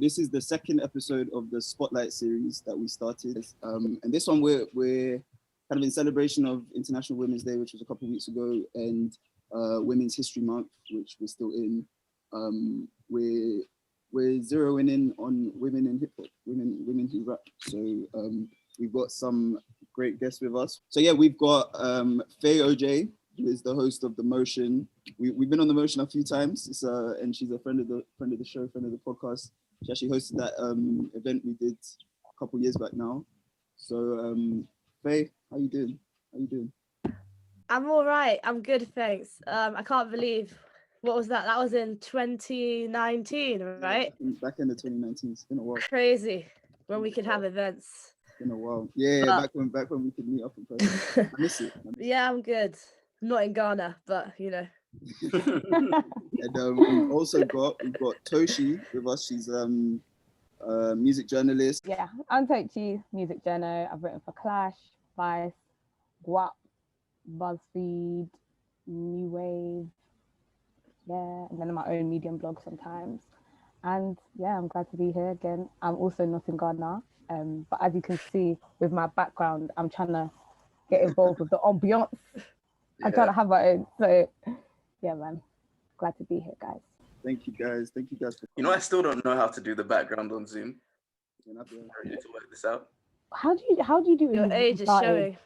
this is the second episode of the Spotlight series that we started. And this one we're kind of in celebration of International Women's Day, which was a couple of weeks ago, and Women's History Month, which we're still in. We're zeroing in on women in hip hop, women who rap. So we've got some great guests with us. So yeah, we've got Fé Oj, who is the host of The Motion. We've been on The Motion a few times, and she's a friend of the show, friend of the podcast. She actually hosted that event we did a couple years back now. So Faye, how you doing? I'm all right. I'm good, thanks. I can't believe, what was that? That was in 2019, right? Yeah, back in the 2019. It's been a while. Crazy when we could have events. It's been a while. Yeah, back when we could meet up in person. I miss it. Yeah, I'm good. I'm not in Ghana, but you know. And we've got Tochi with us. She's a music journalist. Yeah, I'm Tochi, music journal. I've written for Clash, Vice, Guap, BuzzFeed, New Wave, yeah, and then my own Medium blog sometimes. And yeah, I'm glad to be here again. I'm also not in Ghana, but as you can see with my background, I'm trying to get involved with the ambiance. Yeah. I'm trying to have my own. So yeah, man, glad to be here, guys. Thank you guys. For I still don't know how to do the background on Zoom. I'm ready to work this out. How do you do it? Your age is showing.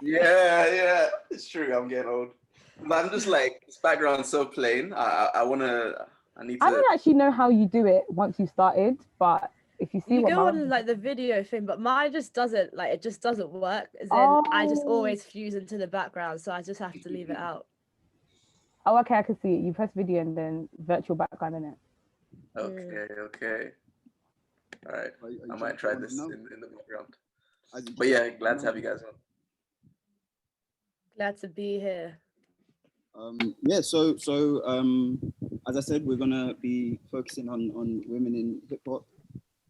Yeah, it's true. I'm getting old. But I'm just like, this background's so plain. I need to. I don't actually know how you do it once you started, but if you see you go on like the video thing, but mine just doesn't work. As in, I just always fuse into the background, so I just have to leave it out. Oh, okay, I can see it. You press video and then virtual background in it. Okay. All right, I might try this in the background. But yeah, glad to have you guys on. Glad to be here. So as I said, we're gonna be focusing on women in hip hop,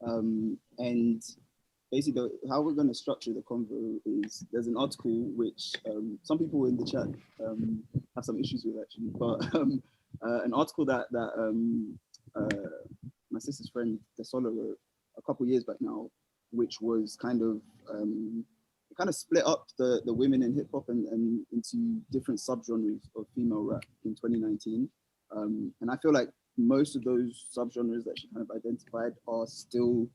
and basically how we're gonna structure the convo is there's an article which some people in the chat have some issues with actually, but an article that my sister's friend Desola wrote a couple years back now, which was kind of split up the women in hip hop and into different subgenres of female rap in 2019. And I feel like most of those subgenres that she kind of identified are still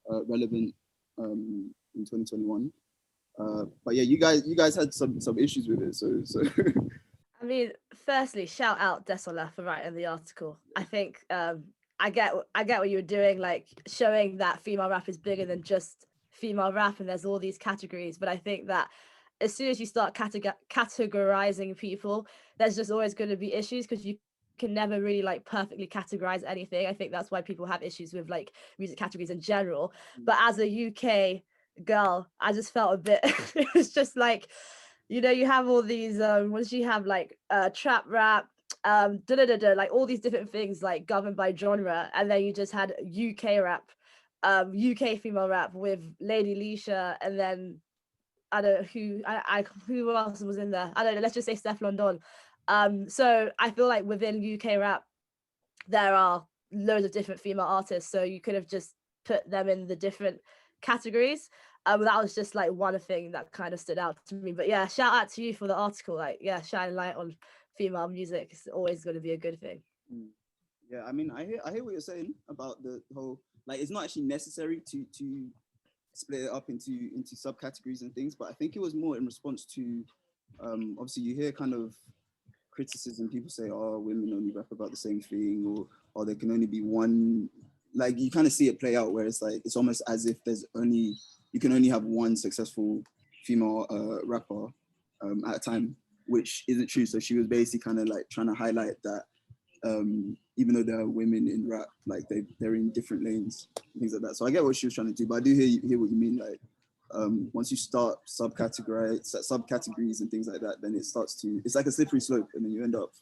relevant in 2021. But yeah, you guys had some issues with it. So I mean, firstly, shout out Desola for writing the article. I think I get what you were doing, like showing that female rap is bigger than just female rap and there's all these categories. But I think that as soon as you start categorizing people, there's just always going to be issues because you can never really like perfectly categorize anything. I think that's why people have issues with like music categories in general. But as a UK girl, I just felt a bit it was just like, you know, you have all these what did you have, like trap rap, like all these different things like governed by genre, and then you just had UK rap, UK female rap with Lady Leisha, and then I don't know who else was in there. I don't know, let's just say Steph London. So I feel like within UK rap there are loads of different female artists, so you could have just put them in the different categories. That was just like one thing that kind of stood out to me. But yeah, shout out to you for the article. Like, yeah, shining light on female music is always going to be a good thing. Yeah, I mean, I hear what you're saying about the whole, like, it's not actually necessary to split it up into subcategories and things, but I think it was more in response to obviously you hear kind of criticism, people say, oh, women only rap about the same thing, or there can only be one, like you kind of see it play out where it's like it's almost as if you can only have one successful female rapper at a time, which isn't true. So she was basically kind of like trying to highlight that even though there are women in rap, like they're in different lanes and things like that. So I get what she was trying to do, but I do hear what you mean. Like once you start subcategories and things like that, then it's like a slippery slope, and then you end up.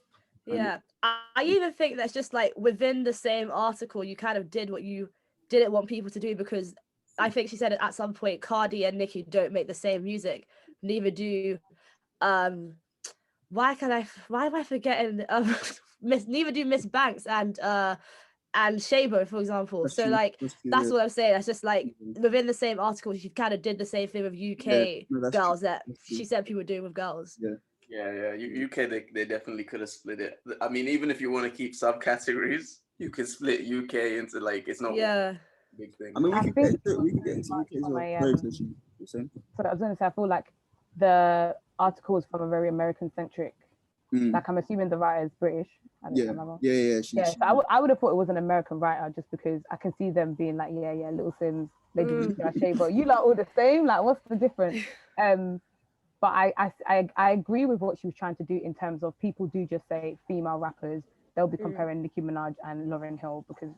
Yeah, I even think that's just like within the same article, you kind of did what you didn't want people to do, because I think she said at some point, Cardi and Nicki don't make the same music. Neither do why am I forgetting neither do Miss Banks and and Shabo, for example. That's So true. like That's true, that's yeah. what I'm saying. That's just like within the same article, she kind of did the same thing with UK no, that's girls true. that That's true. she said people were doing with girls. Yeah. UK, they definitely could have split it. I mean, even if you want to keep subcategories, you can split UK into like, it's not one big thing. I mean, we I could think get into UK as well. Sorry, so I was going to say, I feel like the article is from a very American-centric. Like, I'm assuming the writer is British. So I would have thought it was an American writer just because I can see them being like, Little Sims, Lady Lucia, Shabo. You lot all the same. Like, what's the difference? But I agree with what she was trying to do in terms of people do just say female rappers. They'll be comparing Nicki Minaj and Lauryn Hill because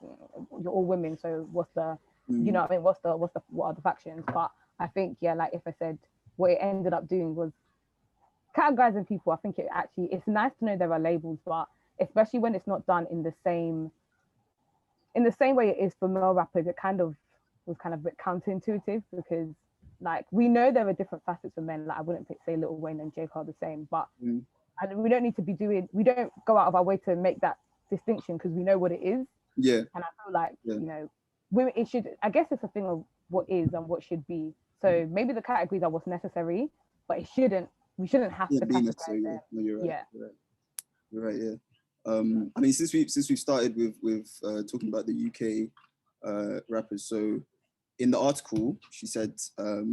you're all women. So what's the, you know what I mean? What are the factions? But I think, like if I said, what it ended up doing was categorizing people. I think it's nice to know there are labels, but especially when it's not done in the same way it is for male rappers, it was kind of a bit counterintuitive because like we know there are different facets of men. Like I wouldn't say Lil Wayne and J. Cole the same, but and we don't need to be we don't go out of our way to make that distinction because we know what it is. Yeah. And I feel like, you know, women, it should, I guess it's a thing of what is and what should be. So maybe the categories are what's necessary, but we shouldn't have to categorize them. No, you're right. You're right. Yeah. I mean, since we've started with talking about the UK rappers, so in the article she said, so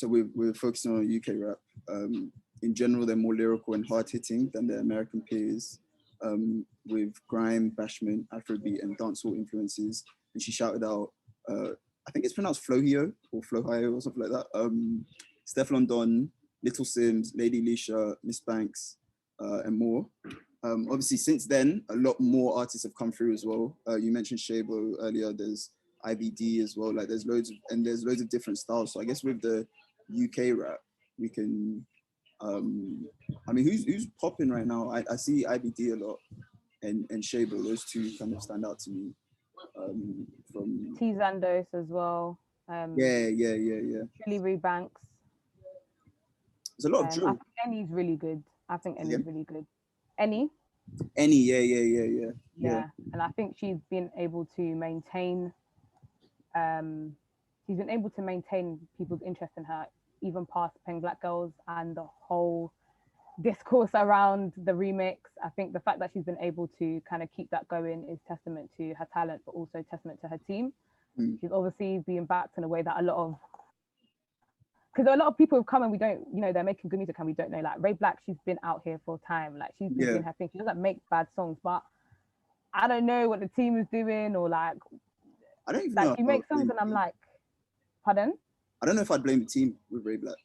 we're focusing on UK rap. In general, they're more lyrical and hard-hitting than their American peers, with grime, bashment, Afrobeat, and dancehall influences. And she shouted out, I think it's pronounced Flohio or Flohio or something like that. Stefflon Don, Little Sims, Lady Leisha, Miss Banks, and more. Obviously, since then, a lot more artists have come through as well. You mentioned Shabo earlier. There's IBD as well. Like there's loads of different styles. So I guess with the UK rap, we can. I mean, who's popping right now? I see IBD a lot, and Shabo. Those two kind of stand out to me. From T Zandos as well. Yeah. Trilly Rue Banks. There's a lot of drill. I think Annie's really good. Really good. Annie, yeah. And I think she's been able to maintain. She's been able to maintain people's interest in her, even past Peng Black Girls and the whole discourse around the remix. I think the fact that she's been able to kind of keep that going is testament to her talent, but also testament to her team. She's obviously being backed in a way that because a lot of people have come and we don't, you know, they're making good music and we don't know. Like Ray Black, she's been out here for time. Like she's been doing her thing. She doesn't make bad songs, but I don't know what the team is doing or like. I don't even like know. She makes songs and I'm like, pardon? I don't know if I'd blame the team with Ray Black.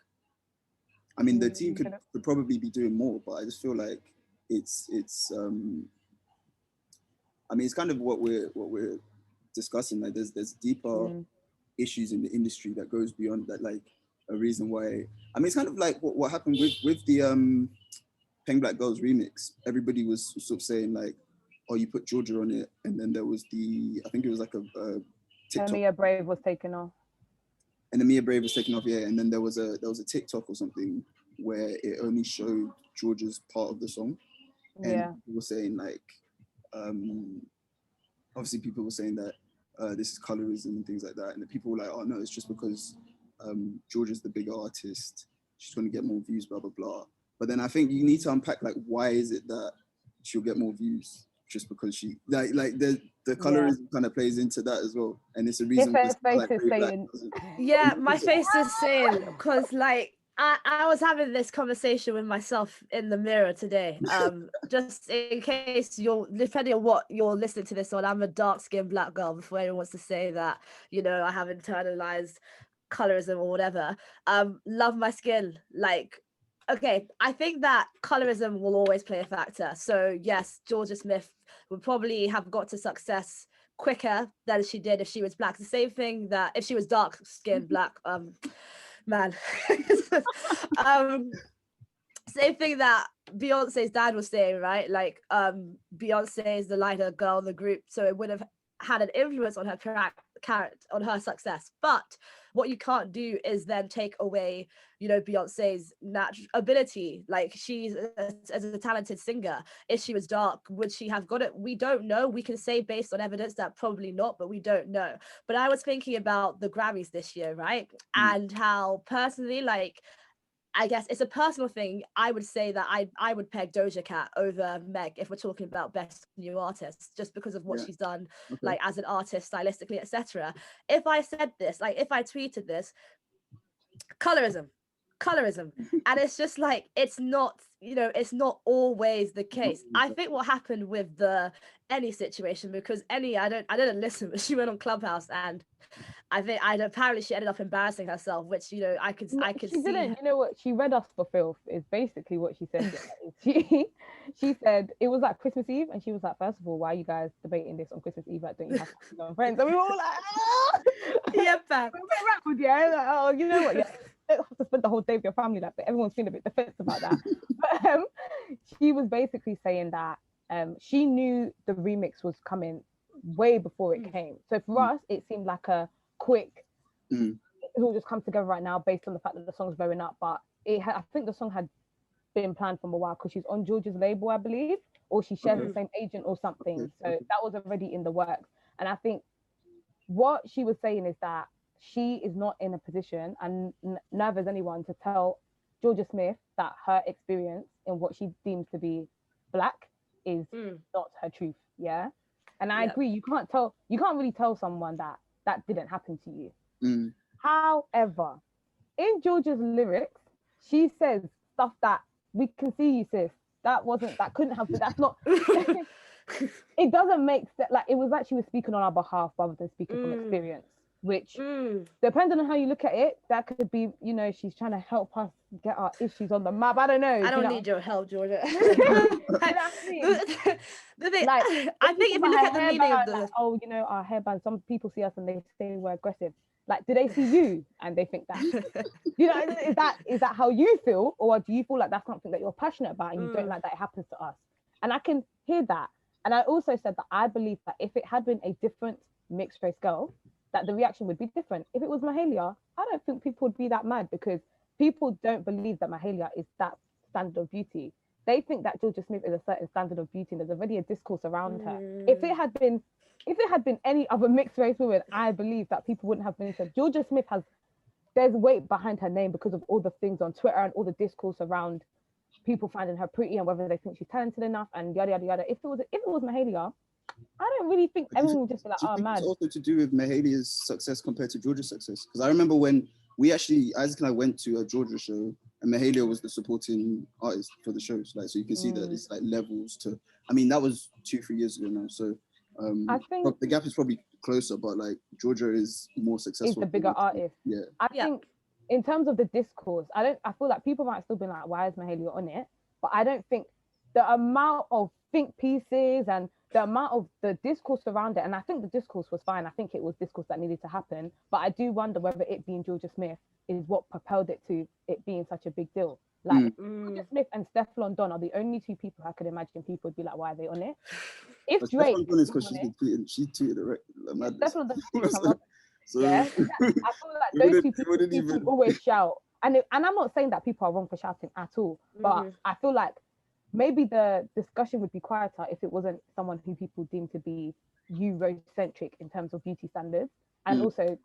I mean, the team could probably be doing more, but I just feel like it's. I mean, it's kind of what we're discussing. Like, there's deeper issues in the industry that goes beyond that. Like a reason why. I mean, it's kind of like what happened with the Peng Black Girls remix. Everybody was sort of saying like, "Oh, you put Georgia on it," and then there was I think it was like a TikTok. Mia Brave was taken off. And the Mia Brave was taken off, and then there was a TikTok or something where it only showed Georgia's part of the song, and people were saying like, obviously people were saying that this is colorism and things like that, and the people were like, oh no, it's just because Georgia's the bigger artist, she's going to get more views, blah blah blah. But then I think you need to unpack like why is it that she'll get more views just because she like the colorism kind of plays into that as well, and it's a reason. My face is saying because like I was having this conversation with myself in the mirror today. Just in case depending on what you're listening to this on, I'm a dark-skinned Black girl. Before anyone wants to say that, you know, I have internalized colorism or whatever. Love my skin, like. Okay, I think that colorism will always play a factor. So yes, Georgia Smith would probably have got to success quicker than she did if she was Black. The same thing that if she was dark-skinned Black, same thing that Beyonce's dad was saying, right? Like Beyonce is the lighter girl in the group, so it would have had an influence on her track her success. But what you can't do is then take away, you know, Beyonce's natural ability. Like, she's as a talented singer. If she was dark, would she have got it? We don't know. We can say based on evidence that probably not, but we don't know. But I was thinking about the Grammys this year, right? And how personally, like, I guess it's a personal thing. I would say that I would peg Doja Cat over Meg if we're talking about best new artist, just because of what she's done, like as an artist, stylistically, etc. If I said this, like if I tweeted this, colorism, and it's just like, it's not, you know, it's not always the case. I think what happened with the Any situation, because Any, I didn't listen, but she went on Clubhouse, and I think apparently she ended up embarrassing herself, which, you know, I could she see. didn't. You know what? She read us for filth is basically what she said. She said it was like Christmas Eve, and she was like, first of all, why are you guys debating this on Christmas Eve? Like, don't you have friends? And we were all like, ah! Yeah, fam. Yeah, like, oh, you know what? Yeah, you don't have to spend the whole day with your family like that. Everyone's feeling a bit defensive about that. But she was basically saying that she knew the remix was coming way before it came. So for us, it seemed like a quick, it all just come together right now based on the fact that the song's blowing up. But I think the song had been planned from a while, because she's on George's label, I believe, or she shares the same agent or something. So that was already in the works. And I think what she was saying is that she is not in a position, and neither is anyone, to tell Georgia Smith that her experience in what she deems to be Black is not her truth. Yeah. And I agree, you can't really tell someone that didn't happen to you. However, in Georgia's lyrics, she says stuff that, we can see you, sis. That couldn't have been, that's not, it doesn't make sense. Like, it was like she was speaking on our behalf rather than speaking from experience, which, depending on how you look at it, that could be, you know, she's trying to help us get our issues on the map. I don't know. I don't need your help, Georgia. The thing, like, I think if you look at the meaning of the, like, oh, you know, our hairband, some people see us and they say we're aggressive. Like, do they see you and they think that? You know, is that how you feel, or do you feel like that's something that you're passionate about and you don't like that it happens to us? And I can hear that. And I also said that I believe that if it had been a different mixed race girl, that the reaction would be different. If it was Mahalia, I don't think people would be that mad, because people don't believe that Mahalia is that standard of beauty. They think that Georgia Smith is a certain standard of beauty, and there's already a discourse around her. If it had been any other mixed race woman, I believe that people wouldn't have been said. Georgia Smith there's weight behind her name because of all the things on Twitter and all the discourse around people finding her pretty and whether they think she's talented enough and yada yada yada. If it was Mahalia, I don't really think everyone would just be like, oh, mad. It's also to do with Mahalia's success compared to Georgia's success. Because I remember when we actually, Isaac and I went to a Georgia show, and Mahalia was the supporting artist for the shows. Like, so you can see that it's like levels to. I mean, that was 2-3 years ago now. So I think the gap is probably closer, but like Georgia is more successful. Is the bigger artist. Yeah. I think in terms of the discourse, I feel like people might still be like, why is Mahalia on it? But I don't think the amount of think pieces and the amount of the discourse around it, and I think the discourse was fine. I think it was discourse that needed to happen. But I do wonder whether it being Georgia Smith is what propelled it to it being such a big deal. Like, Georgia Smith and Stefflon Don are the only two people I could imagine people would be like, why are they on it? If Drake, Stefflon Don is because she tweeted it, right? Stefflon Don, so yeah, I feel like those two people always shout, and I'm not saying that people are wrong for shouting at all, but I feel like maybe the discussion would be quieter if it wasn't someone who people deem to be Eurocentric in terms of beauty standards. And also,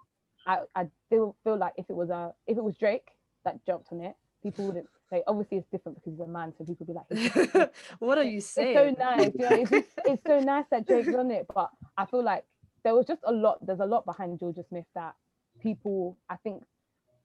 I feel like if it was Drake that jumped on it, people wouldn't say. Obviously, it's different because he's a man, so people would be like, "What are you saying?" It's so nice, you know. It's so nice that Drake's on it, but I feel like there's a lot behind Georgia Smith that I think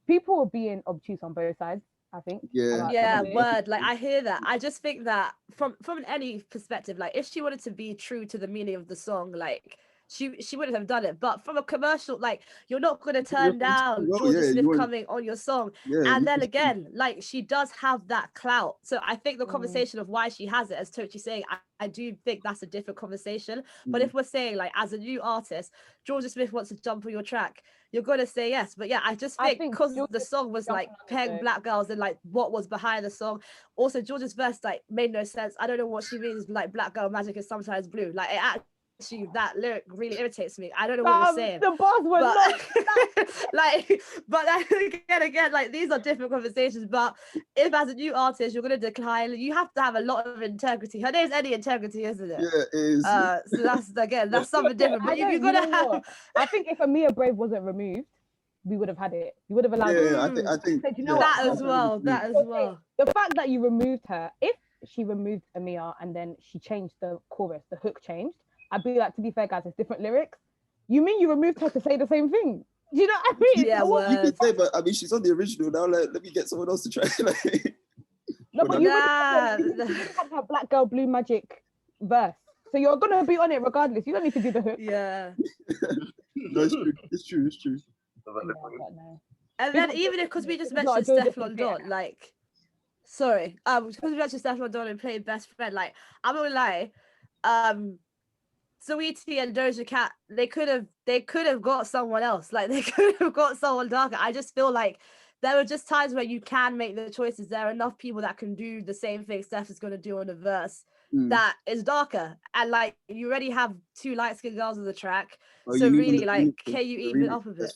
people are being obtuse on both sides. I think. Yeah, word. Like, I hear that. I just think that from any perspective, like, if she wanted to be true to the meaning of the song, like, she wouldn't have done it. But from a commercial, like, you're not going to turn down Georgia Smith coming on your song. And then again, like, she does have that clout. So I think the conversation of why she has it, as Tochi saying, I do think that's a different conversation. But if we're saying, like, as a new artist, Georgia Smith wants to jump on your track, you're going to say yes. But yeah, I just think because the song was like paying Black girls and like what was behind the song. Also, Georgia's verse like made no sense. I don't know what she means, like, Black girl magic is sometimes blue. Like, it you, that lyric really irritates me. I don't know what you're saying. The bars were not but again, like these are different conversations. But if as a new artist you're gonna decline, you have to have a lot of integrity. Her name's Any Integrity, isn't it? Yeah, it is. So that's something different. But you gotta have. I think if Amia Brave wasn't removed, we would have had it. You would have allowed it. I think said, you know that as well. The fact that you removed her, if she removed Amia and then she changed the chorus, the hook changed, I'd be like, to be fair, guys, it's different lyrics. You mean you removed her to say the same thing? Do you know what I mean? Yeah, you could say, but I mean, she's on the original now. Like, let me get someone else to try. Like, no, but you would have her Black Girl Blue Magic verse, so you're gonna be on it regardless. You don't need to do the hook. Yeah. No, it's true. And then even if, because we just mentioned Stefflon Don, like, sorry, because we mentioned Stefflon Don and playing Best Friend, like, I'm not gonna lie, Saweetie and Doja Cat, they could have got someone else, like they could have got someone darker. I just feel like there were just times where you can make the choices. There are enough people that can do the same thing Steph is gonna do on a verse that is darker, and like you already have 2 light-skinned girls on the track, so really, like, can you even up a bit?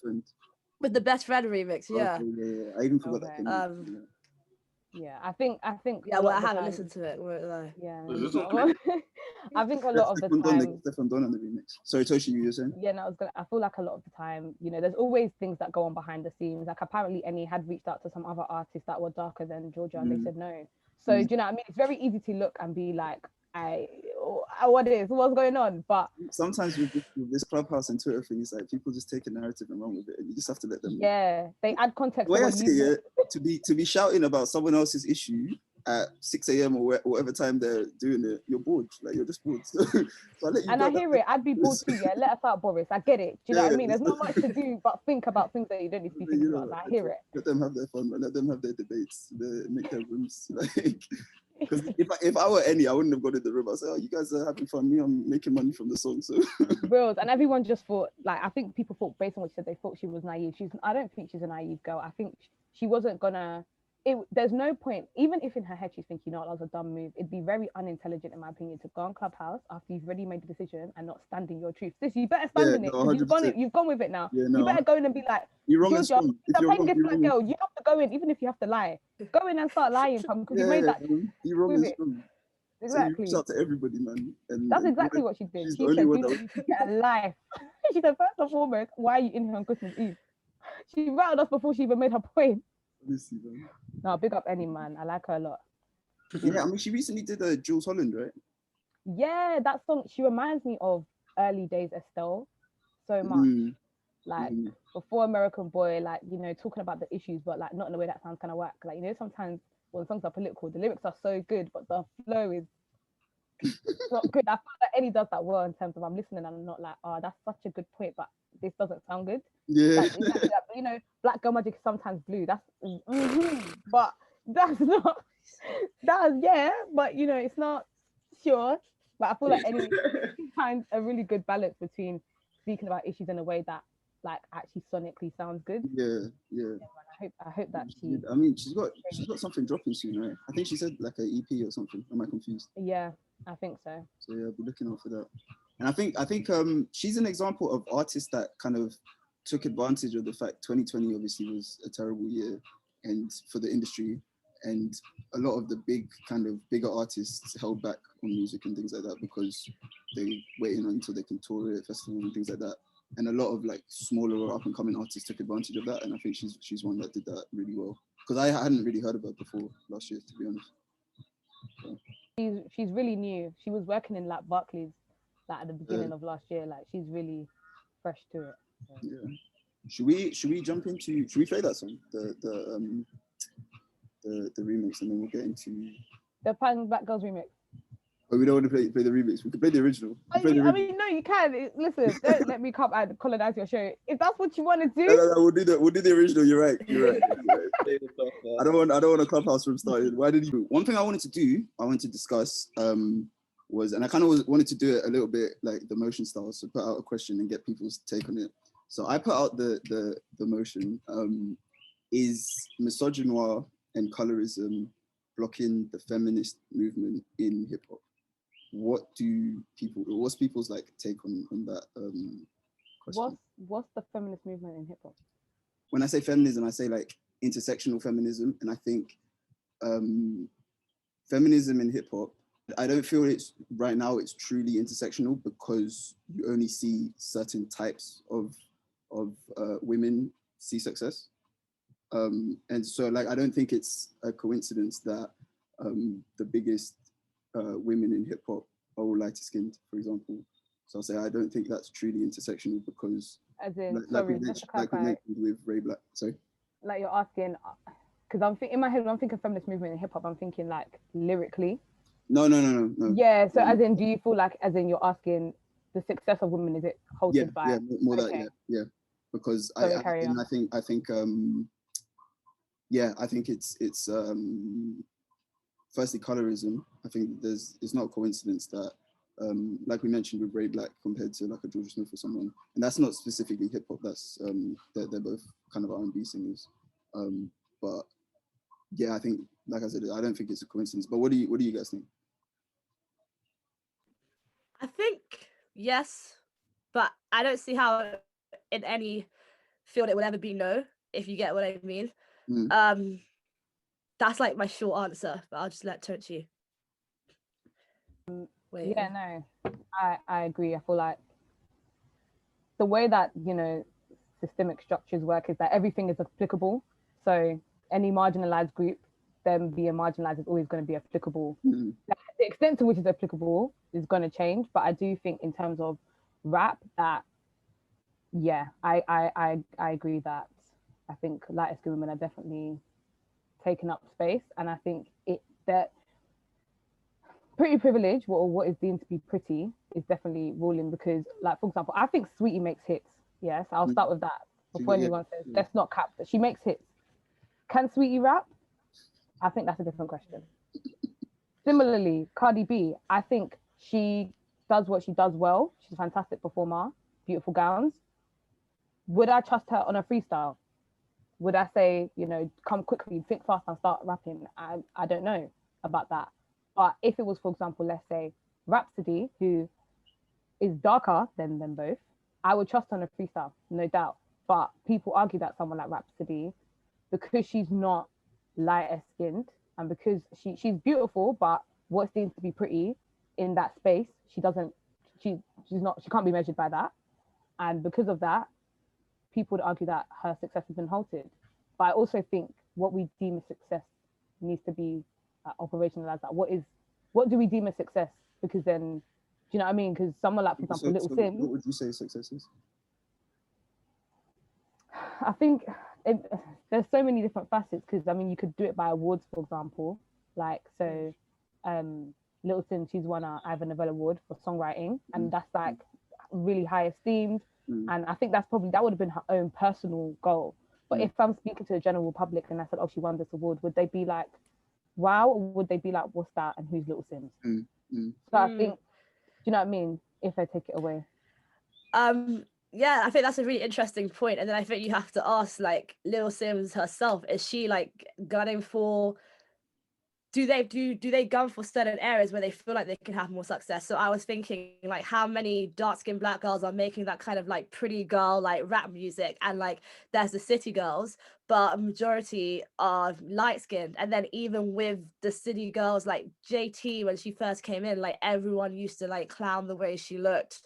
With the Best Friend remix, yeah. Okay, yeah. I even forgot that. Yeah, I think. Yeah, well, I haven't listened to it. Yeah, I think a lot of the time. Stefflon Don on the remix. Sorry, Tochi, you were saying? Yeah, no, I feel like a lot of the time, you know, there's always things that go on behind the scenes. Like apparently, Any had reached out to some other artists that were darker than Georgia, and they said no. So do you know what I mean? It's very easy to look and be like, what's going on? But sometimes with this Clubhouse and Twitter thing, it's like people just take a narrative and run with it, and you just have to let them. Yeah, they add context. The way I see it, to be shouting about someone else's issue at 6 a.m. or whatever time they're doing it, you're bored. Like you're just bored. So I hear it. I'd be bored too. Yeah, let us out, Boris. I get it. Do you know what I mean? There's not much to do but think about things that you don't need to be thinking about. I hear it. Let them have their fun. Let them have their debates. Make their rooms like. Because if I were Any, I wouldn't have gone in the room. I said, "Oh, you guys are having fun. Me, I'm making money from the song." So reals, and everyone just thought, like, I think people thought based on what she said, they thought she was naive. I don't think she's a naive girl. I think she wasn't gonna. There's no point, even if in her head she's thinking, "No, that was a dumb move." It'd be very unintelligent, in my opinion, to go on Clubhouse after you've already made the decision and not stand in your truth. You better stand in it. You've gone with it now. Yeah, no. You better go in and be like, "You're wrong." If you're wrong, girl, you have to go in, even if you have to lie. Go in and start lying, because you made that. You're wrong. Exactly. So you reach out to everybody, man. And that's exactly what she did. She said, "You need to get a life." She said, first and foremost, why are you in here on Christmas Eve? She rattled us before she even made her point. No, big up Any, man. I like her a lot. Yeah, I mean, she recently did a Jules Holland, right? Yeah, that song, she reminds me of early days Estelle so much. Like before American Boy, like, you know, talking about the issues, but like not in a way that sounds kind of whack. Like, you know, sometimes when songs are political, the lyrics are so good, but the flow is not good. I feel like Any does that well in terms of I'm listening and I'm not like, oh, that's such a good point, but this doesn't sound good. Yeah. Like, you know, Black Girl Magic is sometimes blue. That's but that's not but you know, it's not sure. But I feel like Any finds a really good balance between speaking about issues in a way that like actually sonically sounds good. Yeah. I hope that she. I mean, she's got something dropping soon, right? I think she said like an EP or something. Am I confused? Yeah, I think so. So yeah, I'll be looking out for that. And I think she's an example of artists that kind of took advantage of the fact 2020 obviously was a terrible year and for the industry, and a lot of the bigger artists held back on music and things like that because they waiting until they can tour it, festivals and things like that. And a lot of like smaller or up and coming artists took advantage of that, and I think she's one that did that really well. Because I hadn't really heard of her before last year, to be honest. So. She's really new. She was working in like Barclays like at the beginning of last year. Like she's really fresh to it. So. Yeah. Should we jump into? Should we play that song, the remix, and then we'll get into the Pan Black Girls remix? Oh, we don't want to play the remix. We can play the original. I mean, no, you can. Listen, don't let me come and colonize your show. If that's what you want to do, no, we'll do the original. You're right. I don't want a Clubhouse room started. Why did you? One thing I wanted to discuss was, and I kind of wanted to do it a little bit like the motion style, so put out a question and get people's take on it. So I put out the motion. Is misogynoir and colorism blocking the feminist movement in hip hop? what's people's like take on that question? What's the feminist movement in hip hop? When I say feminism, I say like intersectional feminism, and I think feminism in hip hop, I don't feel it's right now it's truly intersectional because you only see certain types of women see success. And so like I don't think it's a coincidence that the biggest women in hip hop are all lighter skinned, for example. So I'll say I don't think that's truly intersectional because As in, like we mentioned with Ray Black. Sorry. Like you're asking, because in my head when I'm thinking feminist movement in hip hop, I'm thinking like lyrically. No. Yeah, so as in, do you feel like, as in you're asking the success of women, is it halted by? Yeah, more okay. that, yeah. Because I think it's firstly colorism. I think it's not a coincidence that like we mentioned with Ray Black compared to like a Georgia Smith or someone, and that's not specifically hip hop, that's they're both kind of R&B singers. But yeah, I think, like I said, I don't think it's a coincidence. But what do you guys think? I think yes, but I don't see how in any field it would ever be no, if you get what I mean. That's like my short answer, but I'll just let Tochi. Wait. Yeah, no, I agree. I feel like the way that, you know, systemic structures work is that everything is applicable. So any marginalized group, them being marginalized is always going to be applicable. The extent to which it's applicable is going to change, but I do think in terms of rap that, yeah, I agree that I think lighter skinned women are definitely taking up space, and I think that pretty privilege, or what is deemed to be pretty, is definitely ruling, because, like, for example, I think Sweetie makes hits. Yes, I'll start with that before anyone says let's not cap that. She makes hits. Can Sweetie rap? I think that's a different question. Similarly, Cardi B, I think she does what she does well. She's a fantastic performer, beautiful gowns. Would I trust her on a freestyle? Would I say, you know, come quickly, think fast and start rapping? I don't know about that. But if it was, for example, let's say Rhapsody, who is darker than them both, I would trust her on a freestyle, no doubt. But people argue that someone like Rhapsody, because she's not lighter skinned and because she's beautiful, but what seems to be pretty in that space, she can't be measured by that. And because of that, people would argue that her success has been halted. But I also think what we deem a success needs to be operationalized. That what do we deem a success? Because then, do you know what I mean? Because someone like, for example, Little Sims. What would you say success is? I think there's so many different facets, because I mean you could do it by awards, for example, like so Little Sims, she's won an Ivor Novello Award for songwriting, and that's like really high esteemed, and I think that would have been her own personal goal. But if I'm speaking to the general public and I said, oh, she won this award, would they be like, wow, or would they be like, what's that, and who's Little Sims? So I think, do you know what I mean, if I take it away? Yeah, I think that's a really interesting point. And then I think you have to ask, like, Lil Sims herself, is she like gunning for, do they gun for certain areas where they feel like they can have more success? So I was thinking, like, how many dark-skinned Black girls are making that kind of like pretty girl like rap music, and like there's the city girls, but a majority are light-skinned. And then even with the city girls, like JT, when she first came in, like everyone used to like clown the way she looked.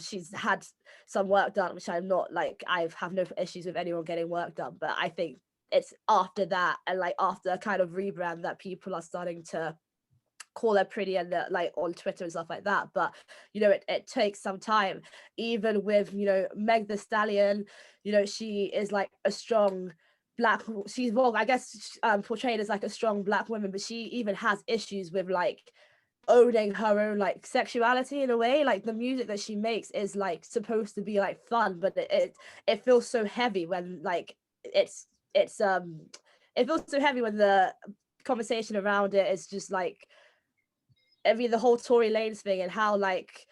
She's had some work done, which I'm not like, I have no issues with anyone getting work done, but I think it's after that, and like after a kind of rebrand, that people are starting to call her pretty, and like on Twitter and stuff like that. But you know, it takes some time. Even with, you know, Meg the Stallion, you know, she is like a strong Black, she's, well, I guess portrayed as like a strong Black woman, but she even has issues with like owning her own like sexuality in a way. Like the music that she makes is like supposed to be like fun, but it feels so heavy when like it feels so heavy when the conversation around it is just like, I mean, the whole Tory Lanez thing, and how like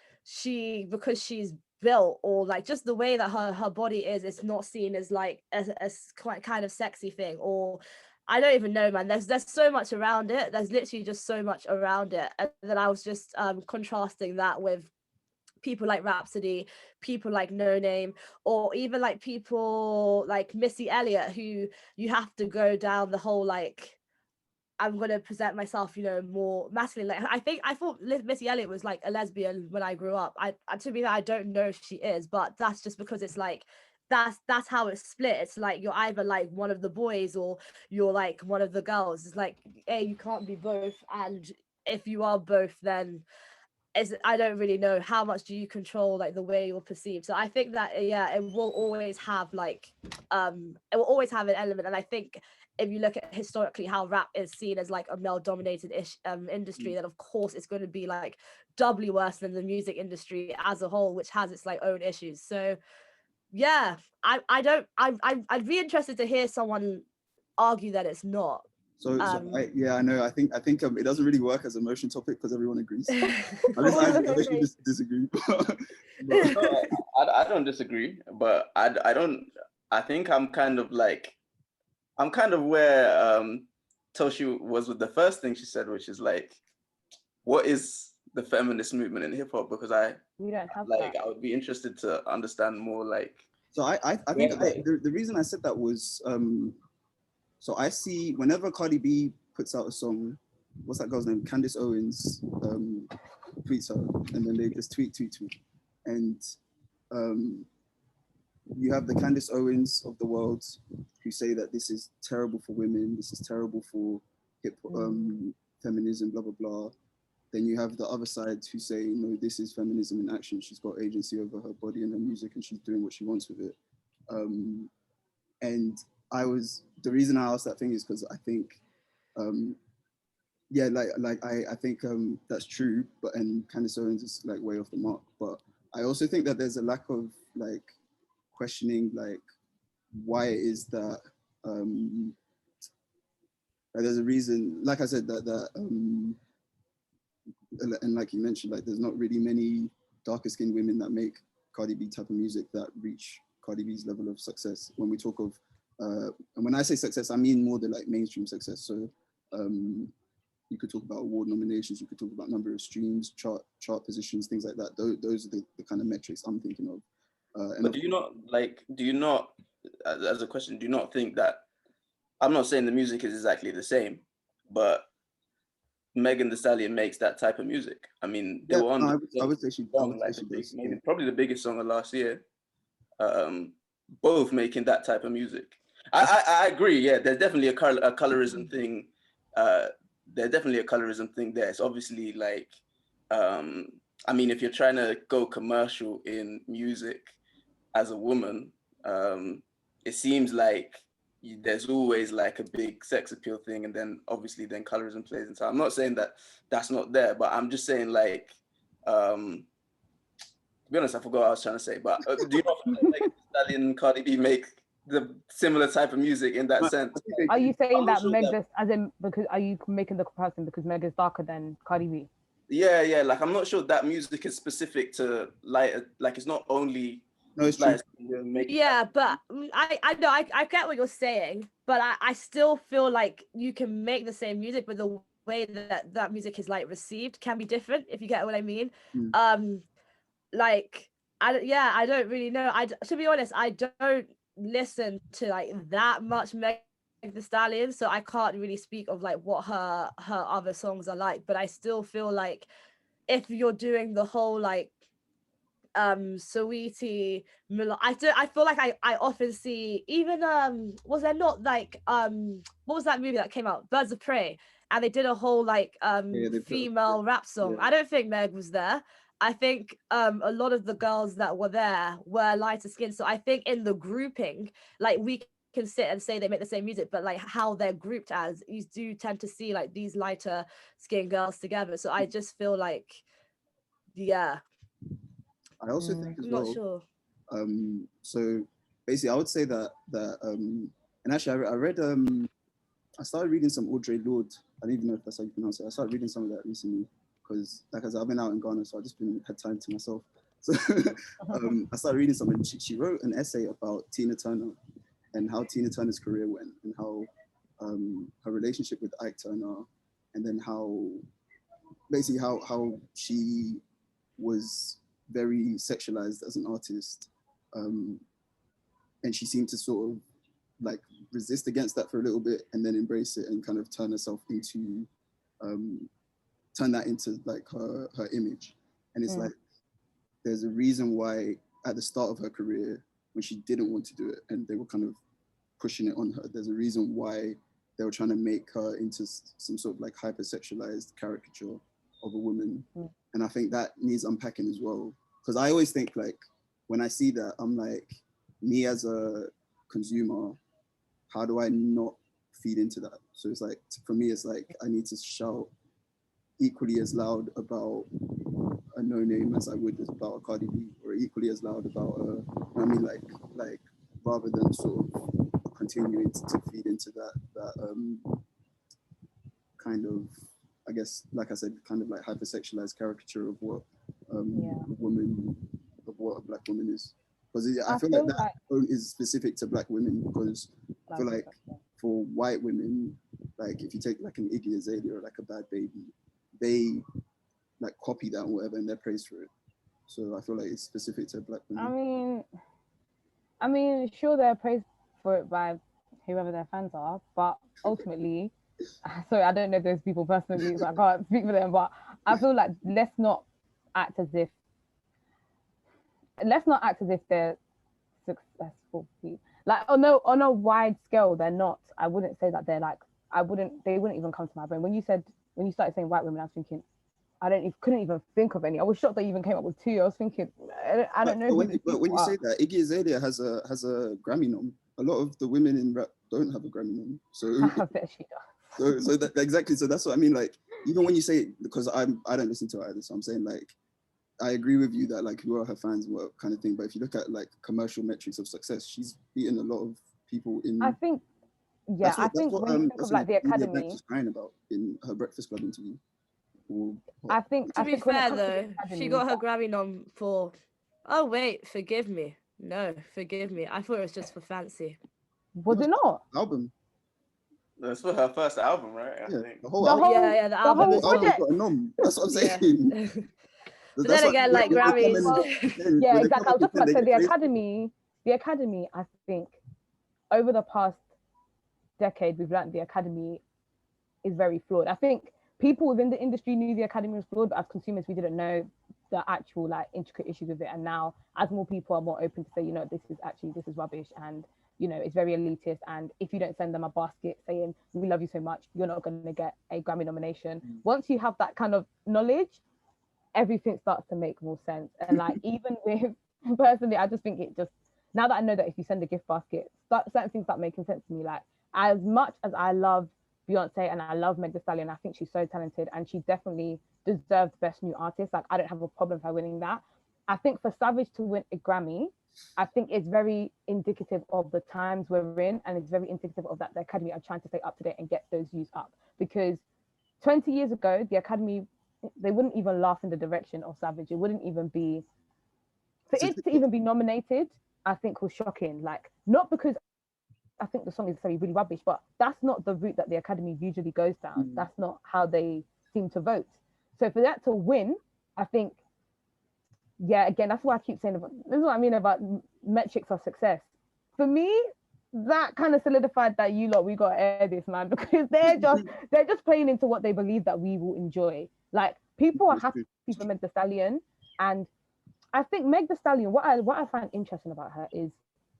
because she's built, or like just the way that her body is, it's not seen as like as quite kind of sexy thing. Or I don't even know, man. There's so much around it. There's literally just so much around it. And then I was just contrasting that with people like Rhapsody, people like No Name, or even like people like Missy Elliott, who you have to go down the whole like, I'm gonna present myself, you know, more masculine. Like I thought Missy Elliott was like a lesbian when I grew up. To be that, I don't know if she is, but that's just because it's like that's how it's split. It's like you're either like one of the boys or you're like one of the girls. It's like, hey, you can't be both, and if you are both, then I don't really know how much do you control like the way you're perceived. So I think that it will always have like it will always have an element. And I think if you look at historically how rap is seen as like a male dominated industry, then of course it's going to be like doubly worse than the music industry as a whole, which has its like own issues. So yeah, I'd be interested to hear someone argue that it's not. I know. I think it doesn't really work as a motion topic because everyone agrees. Unless you just disagree. No, I don't disagree, but I don't. I think I'm kind of where Toshi was with the first thing she said, which is like, what is the feminist movement in hip hop? Because we don't have like that. I would be interested to understand more like. So I think the reason I said that was so I see whenever Cardi B puts out a song, what's that girl's name? Candace Owens tweets her, and then they just tweet, and you have the Candace Owens of the world who say that this is terrible for women, this is terrible for feminism, blah blah blah. Then you have the other side who say, no, this is feminism in action. She's got agency over her body and her music, and she's doing what she wants with it. And the reason I asked that thing is because I think, I think that's true, and Candace Owens is like way off the mark. But I also think that there's a lack of like questioning like why it is that there's a reason, like I said, that and like you mentioned, like there's not really many darker skinned women that make Cardi B type of music that reach Cardi B's level of success. When we talk of, and when I say success, I mean more the like mainstream success. So you could talk about award nominations, you could talk about number of streams, chart positions, things like that. Those are the kind of metrics I'm thinking of. But do you not, as a question, do you not think that, I'm not saying the music is exactly the same, but Megan Thee Stallion makes that type of music. I mean, they were on I would say she does. Probably the biggest song of last year. Both making that type of music. I agree. Yeah, there's definitely a colorism thing. There's definitely a colorism thing there. It's obviously like, I mean, if you're trying to go commercial in music as a woman, it seems like there's always like a big sex appeal thing, and then obviously then colorism plays into it. I'm not saying that that's not there, but I'm just saying like, to be honest, I forgot what I was trying to say, but do you not feel like Stallion and Cardi B make the similar type of music in that sense? Are you saying that Meg just, as in, because are you making the comparison because Meg is darker than Cardi B? Yeah, like I'm not sure that music is specific to like it's not only. No, it's true. Yeah, but I know I get what you're saying, but I still feel like you can make the same music, but the way that music is like received can be different, if you get what I mean. Like I don't really know. To be honest, I don't listen to like that much Meg Thee Stallion, so I can't really speak of like what her other songs are like, but I still feel like if you're doing the whole like Saweetie, I feel like I often see even was there not like what was that movie that came out, Birds of Prey, and they did a whole like female rap song. I don't think Meg was there. I think a lot of the girls that were there were lighter skinned, so I think in the grouping, like we can sit and say they make the same music, but like how they're grouped as, you do tend to see like these lighter skinned girls together. So I just feel like I also think as I'm well. Not sure. So basically, I would say that and actually, I read. I started reading some Audre Lorde. I don't even know if that's how you pronounce it. I started reading some of that recently because, like I said, I've been out in Ghana, so I've just had time to myself. So I started reading something. She wrote an essay about Tina Turner and how Tina Turner's career went and how her relationship with Ike Turner, and then how basically how she was very sexualized as an artist, and she seemed to sort of like resist against that for a little bit and then embrace it and kind of turn herself into turn that into like her image. And it's like there's a reason why at the start of her career when she didn't want to do it and they were kind of pushing it on her, there's a reason why they were trying to make her into some sort of like hypersexualized caricature of a woman. And I think that needs unpacking as well, because I always think like when I see that, I'm like, me as a consumer, how do I not feed into that? So it's like, for me, it's like I need to shout equally as loud about a No Name as I would about a Cardi B, or equally as loud about a, I mean, like rather than sort of continuing to feed into that kind of, I guess, like I said, kind of like hypersexualized caricature of what a woman, of what a Black woman is. Because I feel like that is specific to Black women, because I feel like for white women, like if you take like an Iggy Azalea or like a Bad Baby, they like copy that and whatever and they're praised for it. So I feel like it's specific to Black women. I mean, sure, they're praised for it by whoever their fans are, but ultimately, sorry, I don't know those people personally, so I can't speak for them, but I feel like let's not act as if they're successful people. Like on a wide scale, they're not. I wouldn't say that they're like, they wouldn't even come to my brain. When you started saying white women, I was thinking, couldn't even think of any. I was shocked that you even came up with two. I was thinking, I don't know. But when you say that, Iggy Azalea has a Grammy nom. A lot of the women in rap don't have a Grammy nom. So I bet she does. So that, exactly. So that's what I mean. Like, even when you say, because I don't listen to her either, so I'm saying like, I agree with you that like who are her fans, what kind of thing. But if you look at like commercial metrics of success, she's beaten a lot of people in. I think, yeah, I think when you think of like the Academy, was crying about in her Breakfast Club interview. I think to be fair though, she got her Grammy nom for. Oh wait, forgive me. No, forgive me. I thought it was just for Fancy. Was it not? Album. That's for her first album, right? I think. The whole album. Yeah, the album as well. Got a nom. That's what I'm saying. Yeah. But then again, like Grammys. Yeah, exactly. I was just about to say the Academy, I think, over the past decade, we've learned the Academy is very flawed. I think people within the industry knew the Academy was flawed, but as consumers, we didn't know the actual like intricate issues with it. And now, as more people are more open to say, this is rubbish, and it's very elitist. And if you don't send them a basket saying we love you so much, you're not going to get a Grammy nomination. Once you have that kind of knowledge, everything starts to make more sense. And like even with personally, I just think now that I know that if you send a gift basket, certain things start making sense to me. Like, as much as I love Beyonce and I love Meg Thee Stallion, I think she's so talented and she definitely deserves Best New Artist. Like, I don't have a problem with her winning that. I think for Savage to win a Grammy, I think it's very indicative of the times we're in, and it's very indicative of that the Academy are trying to stay up to date and get those views up. Because 20 years ago, the Academy, they wouldn't even laugh in the direction of Savage. It wouldn't even be, for it to even be nominated, I think was shocking. Like, not because I think the song is necessarily really rubbish, but that's not the route that the Academy usually goes down. That's not how they seem to vote. So for that to win, I think, yeah, again, that's what I keep saying about, this is what I mean about metrics of success. For me, that kind of solidified that we got to air this, man, because they're just playing into what they believe that we will enjoy. Like, people are happy for Meg Thee Stallion, and I think Meg Thee Stallion, what I find interesting about her is,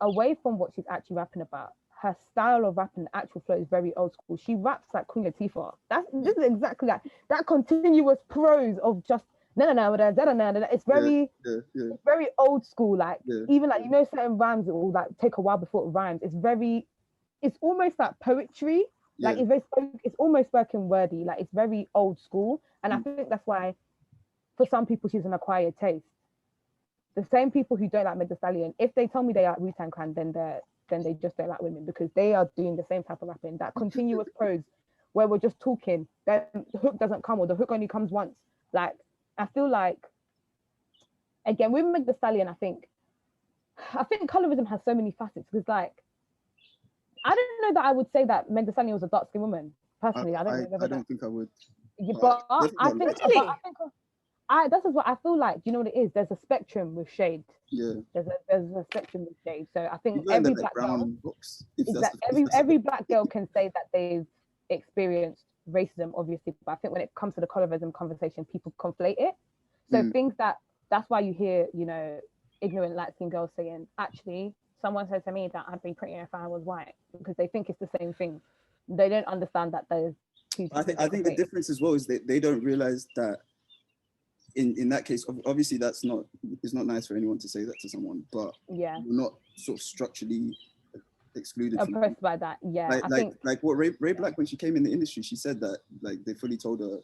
away from what she's actually rapping about, her style of rapping, the actual flow is very old school. She raps like Queen Latifah. This is exactly like that continuous prose of just it's very it's very old school. Like, even like certain rhymes, it will like take a while before it rhymes. It's almost like poetry. Like, it's almost spoken wordy. Like, it's very old school, and I think that's why for some people she's an acquired taste. The same people who don't like Meg Thee Stallion, if they tell me they like Wu-Tang Clan, then they just don't like women, because they are doing the same type of rapping, that continuous prose where we're just talking, then the hook doesn't come, or the hook only comes once. Like, I feel like, again, with Meg Thee Stallion, I think colorism has so many facets, because like, I don't know that I would say that Meg Thee Stallion was a dark skinned woman. Personally, I don't know. I don't think I would. Yeah, but I think, Really? this is what I feel like. You know what it is? There's a spectrum with shade. Yeah. There's a spectrum with shade. So I think You learn every that, like, black girl, brown books, if that's exactly, every black girl can say that they've experienced racism, obviously. But I think when it comes to the colorism conversation, people conflate it. So things that's why you hear, you know, ignorant light-skinned girls saying, actually, someone said to me that I'd be prettier if I was white, because they think it's the same thing. They don't understand that there's two. I think the difference as well is that they don't realize that in that case, obviously it's not nice for anyone to say that to someone, but yeah, you're not sort of structurally excluded oppressed by that. Yeah, like what Ray Black, when she came in the industry, she said that, like, they fully told her,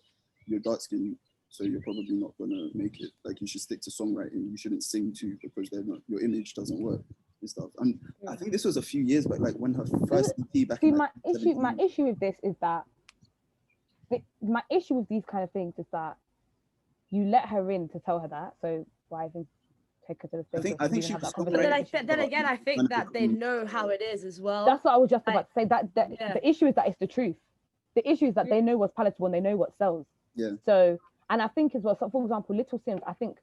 you're dark skinned, so you're probably not gonna make it. Like, you should stick to songwriting. You shouldn't sing too, because your image doesn't work and stuff. And I think this was a few years back, like when her first EP back. See, my issue with this is that my issue with these kind of things is that you let her in to tell her that. So why even take her to the stage? I think she But then again, I think that they know how it is as well. That's what I was just about to say. The issue is that it's the truth. The issue is that they know what's palatable and they know what sells. Yeah. So, and I think as well, so for example, Little Sims, I think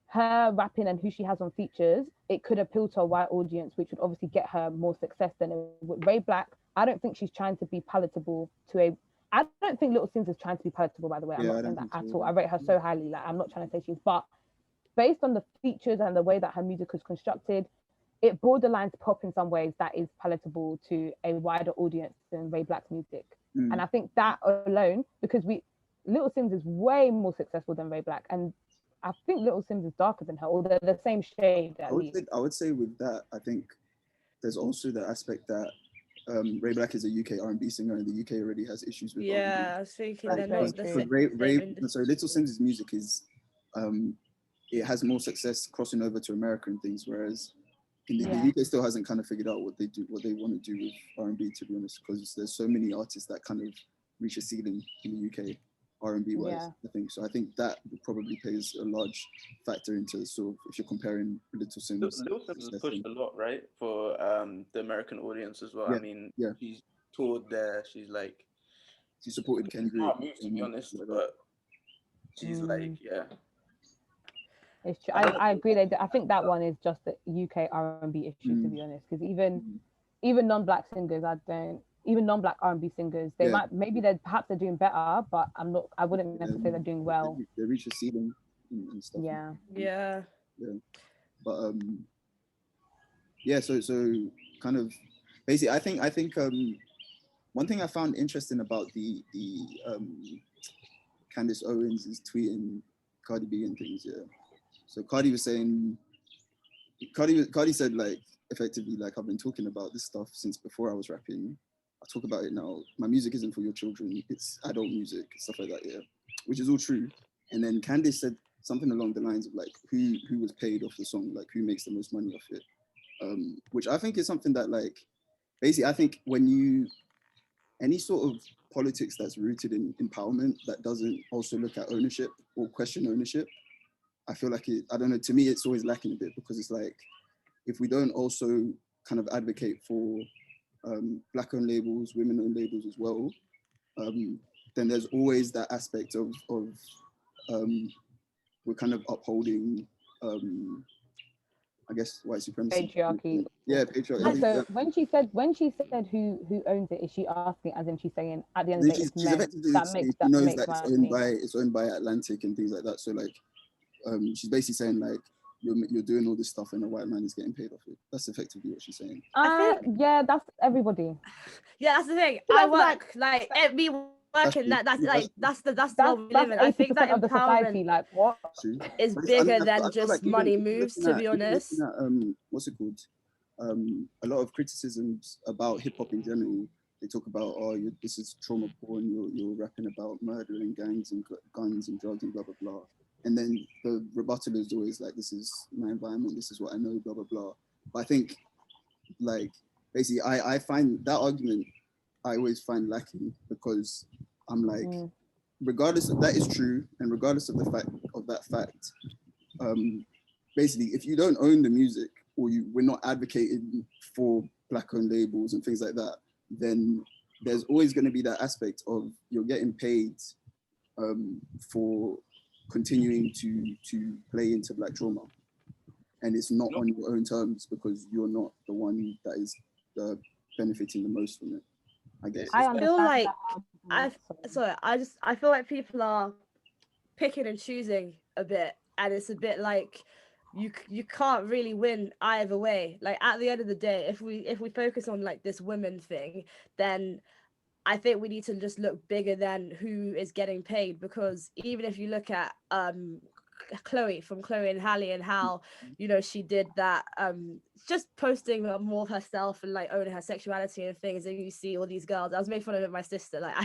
her rapping and who she has on features, it could appeal to a white audience, which would obviously get her more success than it would. Ray Black, I don't think she's trying to be palatable I don't think Little Sims is trying to be palatable, by the way. I'm not saying that at all. I rate her so highly. Like, I'm not trying to say she's, but based on the features and the way that her music is constructed, it borderlines pop in some ways that is palatable to a wider audience than Ray Black's music. And I think that alone, because Little Sims is way more successful than Ray Black, and I think Little Sims is darker than her, or they're the same shade at least. I would say with that, I think there's also the aspect that Ray Black is a UK R&B singer, and the UK already has issues with R&B. I was thinking they're not the same. Little Sims' music is it has more success crossing over to America and things, whereas in the UK still hasn't kind of figured out what they want to do with R&B, to be honest, because there's so many artists that kind of reach a ceiling in the UK R&B wise. I think so. I think that probably plays a large factor into sort of, if you're comparing Little Sims. Little Sims has pushed a lot, right, for the American audience as well. I mean, she's toured there. She supported Kendrick. To be honest, but she's It's true. I agree. I think that one is just the UK R&B issue, to be honest, because even non-black singers, even non-black R&B singers, maybe they're doing better, but I wouldn't necessarily say they're doing well. They reach a ceiling and stuff. Yeah. But so kind of basically, I think one thing I found interesting about the Candace Owens is tweeting Cardi B and things. So Cardi said, like, effectively, like, I've been talking about this stuff since before I was rapping. I talk about it now. My music isn't for your children. It's adult music, stuff like that, which is all true. And then Candace said something along the lines of, like, who was paid off the song, like, who makes the most money off it, which I think is something that, like, basically, I think any sort of politics that's rooted in empowerment that doesn't also look at ownership or question ownership, I feel like I don't know, to me, it's always lacking a bit, because it's like, if we don't also kind of advocate for Black-owned labels, women-owned labels as well, then there's always that aspect of we're kind of upholding, I guess, white supremacy. Patriarchy. Yeah, patriarchy. So when she said who owns it, is she asking, as in she's saying at the end of the day, it's men that makes money. It's owned by Atlantic and things like that. So, like, she's basically saying, like, you're doing all this stuff and a white man is getting paid off it. That's effectively what she's saying. Yeah, that's everybody. Yeah, that's the thing. I work like me working. That's the world we live in. I think that empowerment, like, what is bigger than just like money moves. To be honest, what's it called? A lot of criticisms about hip hop in general. They talk about, this is trauma porn. You're rapping about murder and gangs and guns and drugs and blah blah blah. And then the rebuttal is always like, this is my environment, this is what I know, blah, blah, blah. But I think, like, basically, I find that argument, I always find lacking, because I'm like, regardless of that is true, and regardless of that fact, basically, if you don't own the music, or we're not advocating for black-owned labels and things like that, then there's always going to be that aspect of you're getting paid for continuing to play into Black trauma, and it's not on your own terms because you're not the one that is benefiting the most from it, I guess. I feel like Sorry. I feel like people are picking and choosing a bit, and it's a bit like you can't really win either way. Like at the end of the day, if we focus on like this women thing, then I think we need to just look bigger than who is getting paid, because even if you look at Chloe from Chloe and Halle and how, you know, she did that, just posting more of herself and like owning her sexuality and things, and you see all these girls. I was making fun of it with my sister, like,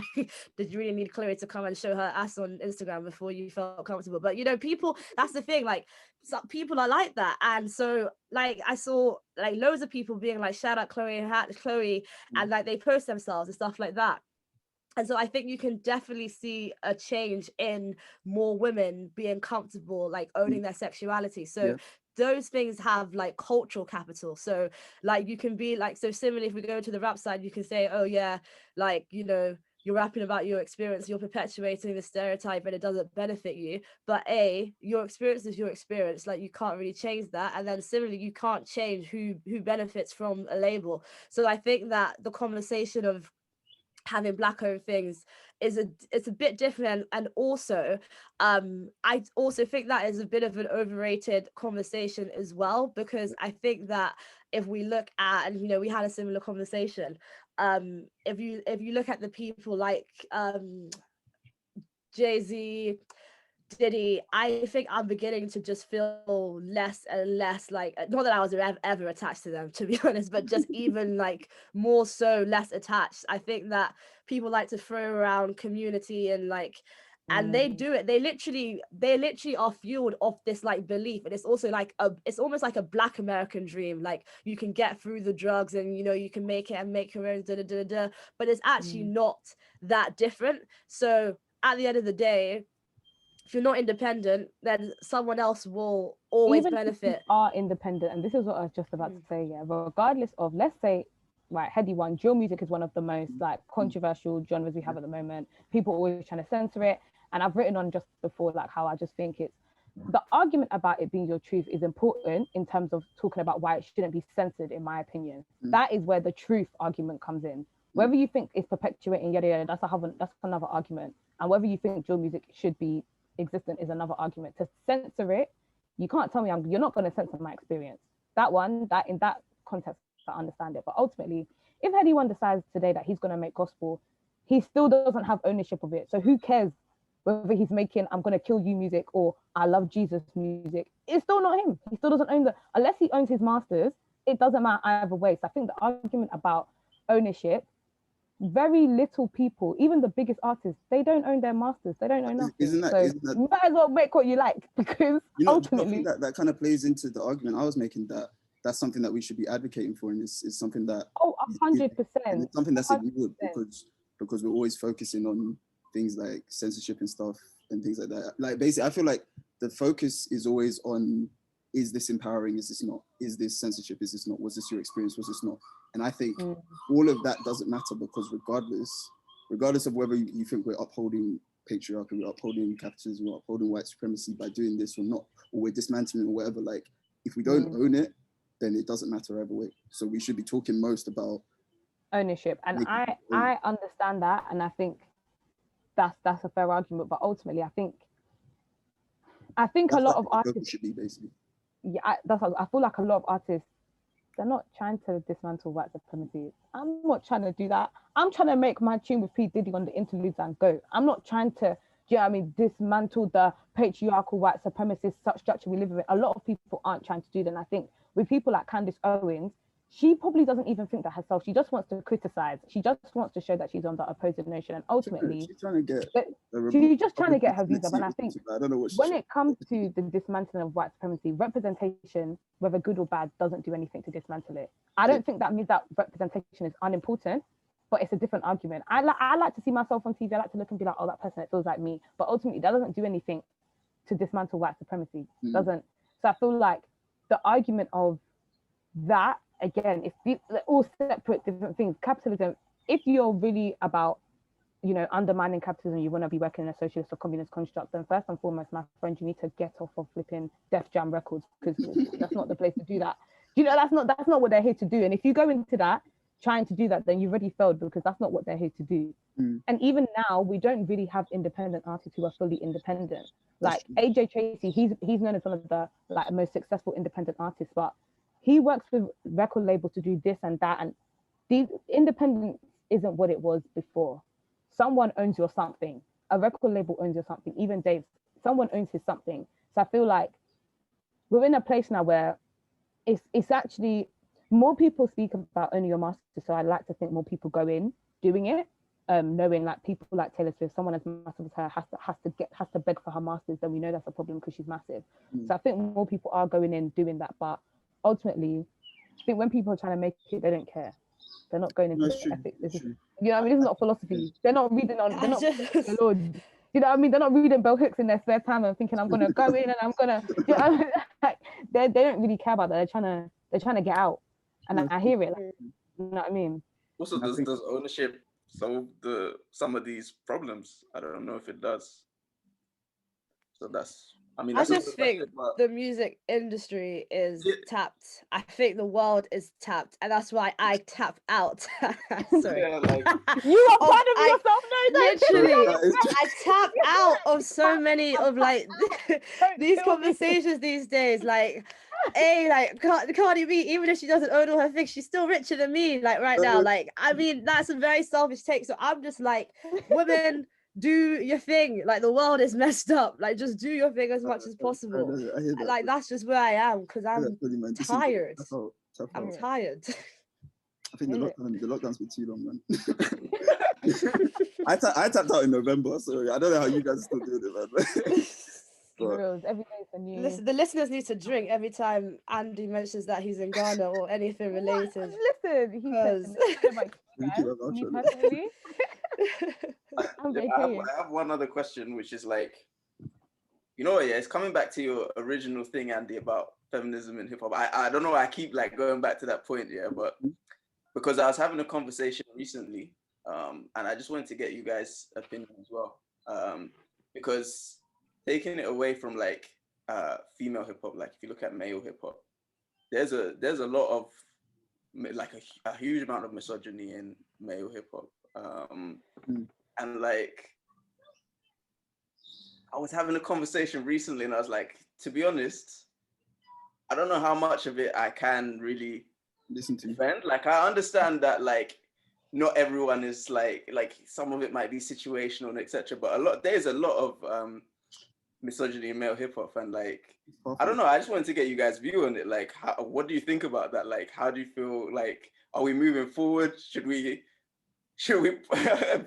did you really need Chloe to come and show her ass on Instagram before you felt comfortable? But you know, people, that's the thing, like some people are like that. And so like I saw like loads of people being like, shout out Chloe and like they post themselves and stuff like that. And so I think you can definitely see a change in more women being comfortable, like owning their sexuality. So those things have like cultural capital. So like you can be like, so similarly, if we go to the rap side, you can say, oh yeah, like, you know, you're rapping about your experience, you're perpetuating the stereotype and it doesn't benefit you. But your experience is your experience. Like you can't really change that. And then similarly, you can't change who benefits from a label. So I think that the conversation of having black owned things it's a bit different, and also I also think that is a bit of an overrated conversation as well, because I think that if we look at, and you know, we had a similar conversation, if you look at the people like Jay-Z, Diddy, I think I'm beginning to just feel less and less like, not that I was ever attached to them, to be honest, but just even like more so less attached. I think that people like to throw around community and like, and they do it. They literally are fueled off this like belief, and it's also like it's almost like a Black American dream. Like you can get through the drugs, and you know you can make it and make your own but it's actually not that different. So at the end of the day, if you're not independent, then someone else will always Even benefit. if you are independent, and this is what I was just about to say, yeah, regardless of, let's say, right, heady one, drill music is one of the most like controversial genres we have at the moment. People are always trying to censor it, and I've written on just before like how I just think it's, the argument about it being your truth is important in terms of talking about why it shouldn't be censored, in my opinion. That is where the truth argument comes in. Whether you think it's perpetuating yada yada, that's another argument. And whether you think drill music should be existent is another argument. To censor it, you can't tell me you're not going to censor my experience. That in that context, I understand it. But ultimately, if anyone decides today that he's going to make gospel, he still doesn't have ownership of it. So who cares whether he's making I'm going to kill you music or I love Jesus music? It's still not him. He still doesn't own unless he owns his masters, it doesn't matter either way. So I think the argument about ownership, very little people, even the biggest artists, they don't own their masters. They don't own nothing. Isn't that, you might as well make what you like, because you know, ultimately that kind of plays into the argument I was making, that that's something that we should be advocating for, and it's something that 100%. It's something that's 100%. ignored because we're always focusing on things like censorship and stuff and things like that. Like basically, I feel like the focus is always on, is this empowering? Is this not? Is this censorship? Is this not? Was this your experience? Was this not? And I think all of that doesn't matter, because regardless of whether you think we're upholding patriarchy, we're upholding capitalism, we're upholding white supremacy by doing this or not, or we're dismantling or whatever, like if we don't own it, then it doesn't matter either way. So we should be talking most about ownership. And I understand that, and I think that's a fair argument. But ultimately, I think a lot of artists should be basically. Yeah, I feel like a lot of artists, they're not trying to dismantle white supremacy. I'm not trying to do that. I'm trying to make my tune with P. Diddy on the interludes and go. I'm not trying to, do you know what I mean, dismantle the patriarchal white supremacist structure we live in. A lot of people aren't trying to do that. And I think with people like Candace Owens, she probably doesn't even think that herself. She just wants to criticize. She just wants to show that she's on the opposing notion. And ultimately, she's trying to get she's just trying to get her views up. And I think I don't know when it comes to the dismantling of white supremacy, representation, whether good or bad, doesn't do anything to dismantle it. I don't think that means that representation is unimportant, but it's a different argument. I like to see myself on TV. I like to look and be like, oh, that person, it feels like me. But ultimately, that doesn't do anything to dismantle white supremacy. Doesn't. So I feel like the argument of that again, if they're all separate different things. Capitalism, if you're really about, you know, undermining capitalism, you want to be working in a socialist or communist construct, then first and foremost, my friend, you need to get off of flipping Def Jam records, because that's not the place to do that. You know, that's not what they're here to do. And if you go into that trying to do that, then you've already failed, because that's not what they're here to do. And even now, we don't really have independent artists who are fully independent. Like AJ Tracy, he's known as one of the like most successful independent artists, but he works with record labels to do this and that, and these independence isn't what it was before. Someone owns your something. A record label owns your something. Even Dave, someone owns his something. So I feel like we're in a place now where it's actually more people speak about owning your masters. So I like to think more people go in doing it, knowing like people like Taylor Swift, someone as massive as her has to beg for her masters. Then we know that's a problem because she's massive. So I think more people are going in doing that. But ultimately, I think when people are trying to make it, they don't care. They're not going into ethics. You know what I mean? This is not philosophy. They're not reading on. They're not the Lord. You know what I mean? They're not reading bell hooks in their spare time and thinking I'm gonna go in and I'm gonna. You know what I mean? Like, they don't really care about that. They're trying to get out, and I hear it. Like, you know what I mean? Also, does ownership solve some of these problems? I don't know if it does. So that's. I mean, I just think the music industry is tapped. I think the world is tapped, and that's why I tap out. Sorry. Yeah, like, you are proud of yourself, no? Literally, I tap out of so many of like these conversations these days. Like, like Cardi B, even if she doesn't own all her things, she's still richer than me. Like right now, like I mean, that's a very selfish take. So I'm just like, women, do your thing. Like the world is messed up. Like just do your thing as much as possible. I hear that. Like that's just where I am, because I'm tired. I'm tired. I think the lockdown's been too long, man. I tapped out in November, so I don't know how you guys are still doing it, man. Every day is a new. Listen, the listeners need to drink every time Andy mentions that he's in Ghana or anything related. Listen, he says personally. I have one other question, which is like, you know, it's coming back to your original thing, Andy, about feminism and hip hop. I don't know, I keep like going back to that point, but because I was having a conversation recently, and I just wanted to get you guys' opinion as well, because taking it away from like female hip hop, like if you look at male hip hop, there's a lot of like a huge amount of misogyny in male hip hop. And like, I was having a conversation recently and I was like, to be honest, I don't know how much of it I can really listen to. Defend. Like, I understand that like, not everyone is like some of it might be situational and etc. But there's a lot of misogyny in male hip hop, and like, I don't know, I just wanted to get you guys' view on it. Like, what do you think about that? Like, how do you feel? Like, are we moving forward? Should we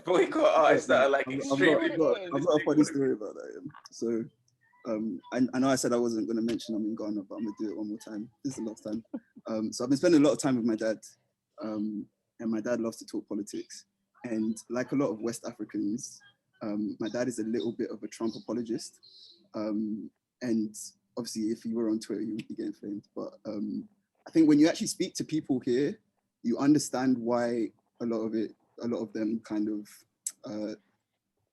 boycott artists that are like extremely? I've got a funny story about that. So, I know I said I wasn't going to mention I'm in Ghana, but I'm going to do it one more time. This is the last time. So I've been spending a lot of time with my dad, and my dad loves to talk politics. And like a lot of West Africans, my dad is a little bit of a Trump apologist. And obviously, if he were on Twitter, he would be getting flamed. But I think when you actually speak to people here, you understand why a lot of them kind of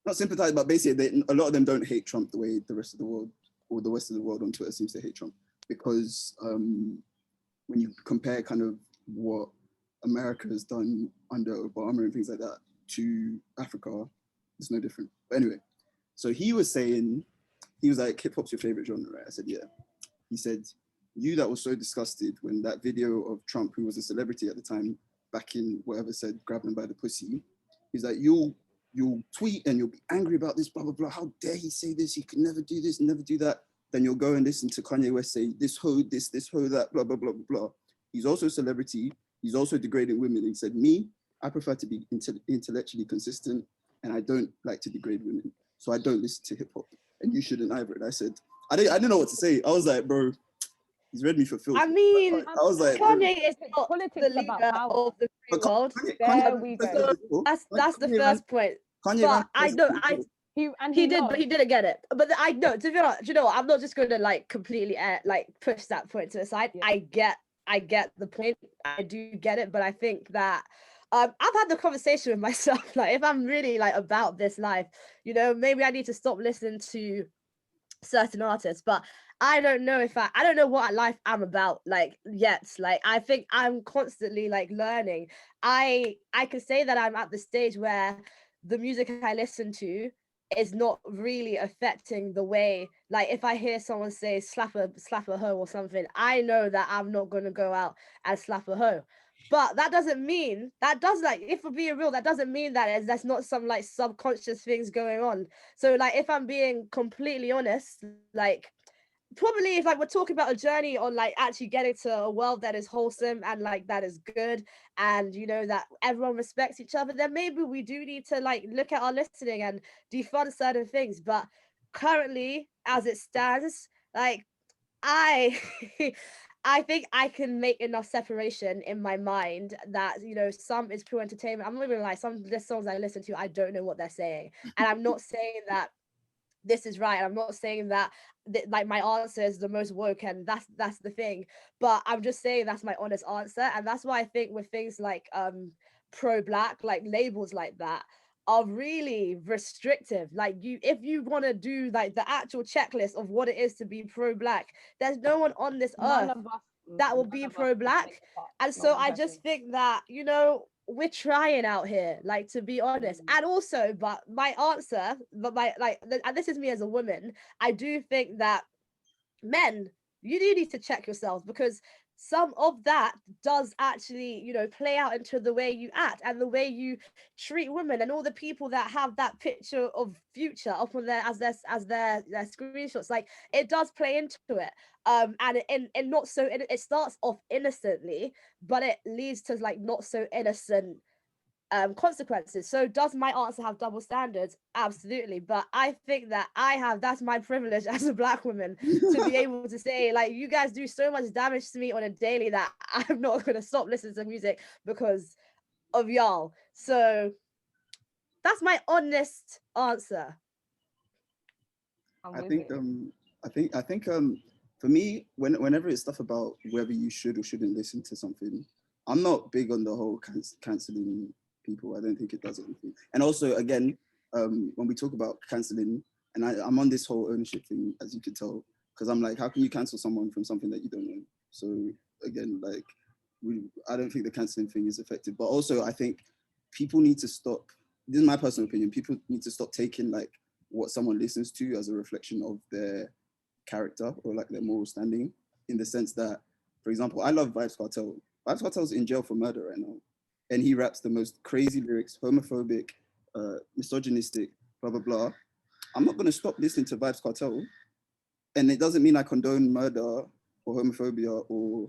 not sympathize, but basically a lot of them don't hate Trump the way the rest of the world or the rest of the world on Twitter seems to hate Trump. Because when you compare kind of what America has done under Obama and things like that to Africa, it's no different. But anyway, so he was like, hip hop's your favorite genre, right? I said, yeah. He said, you that was so disgusted when that video of Trump, who was a celebrity at the time, back in whatever said, grab him by the pussy. He's like, you'll tweet and you'll be angry about this, blah, blah, blah. How dare he say this? He can never do this, never do that. Then you'll go and listen to Kanye West say, this hoe, this hoe, that, blah, blah, blah, blah, blah. He's also a celebrity. He's also degrading women. He said, me, I prefer to be intellectually consistent, and I don't like to degrade women. So I don't listen to hip hop, and you shouldn't either. And I said, I didn't know what to say. I was like, bro, he's read me for filth. I mean, I was like, Kanye is not the leader of the free world. There we go. That's the first point. Kanye, but I know he did, but he didn't get it. But I know, to be honest, you know, I'm not just going to like completely like push that point to the side. Yeah. I get the point. I do get it, but I think that I've had the conversation with myself. Like, if I'm really like about this life, you know, maybe I need to stop listening to certain artists. But I don't know if I don't know what life I'm about like yet. Like, I think I'm constantly like learning. I can say that I'm at the stage where the music I listen to is not really affecting the way, like, if I hear someone say slap a hoe or something, I know that I'm not going to go out and slap a hoe. But that doesn't mean that does, like, if we're being real, that doesn't mean that that's not some like subconscious things going on. So like, if I'm being completely honest, like, probably if like we're talking about a journey on like actually getting to a world that is wholesome and like that is good, and you know that everyone respects each other, then maybe we do need to like look at our listening and defund certain things. But currently, as it stands, like, I I think I can make enough separation in my mind that, you know, some is pure entertainment. I'm not even like, some of the songs I listen to, I don't know what they're saying. And I'm not saying that this is right. I'm not saying that like my answer is the most woke, and that's the thing. But I'm just saying that's my honest answer. And that's why I think with things like pro-black, like labels like that are really restrictive. Like, you, if you want to do like the actual checklist of what it is to be pro-black, there's no one on this earth that will be pro-black. And so I just think that, you know, we're trying out here, like, to be honest. And also, but my answer, but my like, and this is me as a woman, I do think that men, you do need to check yourselves, because some of that does actually, you know, play out into the way you act and the way you treat women, and all the people that have that picture of Future up on there as their screenshots. Like, it does play into it. And not so, it starts off innocently, but it leads to like not so innocent consequences. So does my answer have double standards? Absolutely. But I think that that's my privilege as a black woman to be able to say, like, you guys do so much damage to me on a daily that I'm not going to stop listening to music because of y'all. So that's my honest answer. I think for me, whenever it's stuff about whether you should or shouldn't listen to something, I'm not big on the whole canceling people. I don't think it does anything. And also, again, when we talk about canceling, and I'm on this whole ownership thing, as you can tell, because I'm like, how can you cancel someone from something that you don't know? So again, like, I don't think the canceling thing is effective. But also, I think people need to stop. This is my personal opinion. People need to stop taking like what someone listens to as a reflection of their character or like their moral standing, in the sense that, for example, I love Vybz Kartel. Vybz Kartel's in jail for murder right now, and he raps the most crazy lyrics, homophobic, misogynistic, blah blah blah. I'm not gonna stop listening to Vybz Kartel, and it doesn't mean I condone murder or homophobia or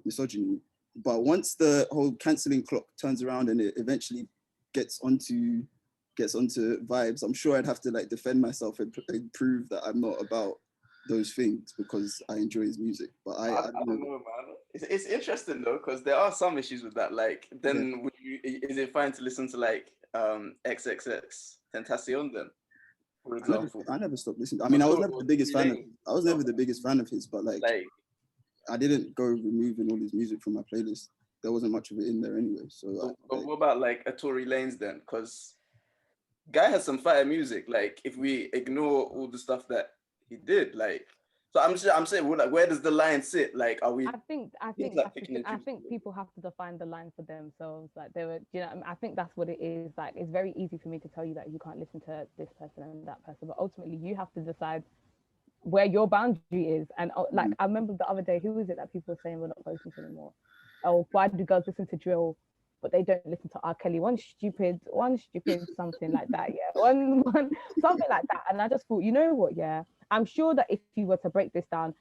misogyny. But once the whole canceling clock turns around and it eventually gets onto vibes, I'm sure I'd have to like defend myself and prove that I'm not about those things because I enjoy his music. But I don't know, man. It's interesting though, because there are some issues with that. Like, then is it fine to listen to like XXX Tentacion then, for example? I never stopped listening. I mean, I was never the biggest fan. I was never the biggest fan of his, but like I didn't go removing all his music from my playlist. There wasn't much of it in there anyway. So, but what about like a Tory Lanez then? Because guy has some fire music. Like, if we ignore all the stuff that he did, like, so I'm saying, like, where does the line sit? Like, are we? I think people have to define the line for themselves. Like, they were, you know, I think that's what it is. Like, it's very easy for me to tell you that you can't listen to this person and that person, but ultimately you have to decide where your boundary is. And like, I remember the other day, who was it that people were saying we're not voting for anymore? Oh, why do girls listen to drill, but they don't listen to R. Kelly? One stupid something like that. Yeah, one something like that. And I just thought, you know what? Yeah, I'm sure that if you were to break this down,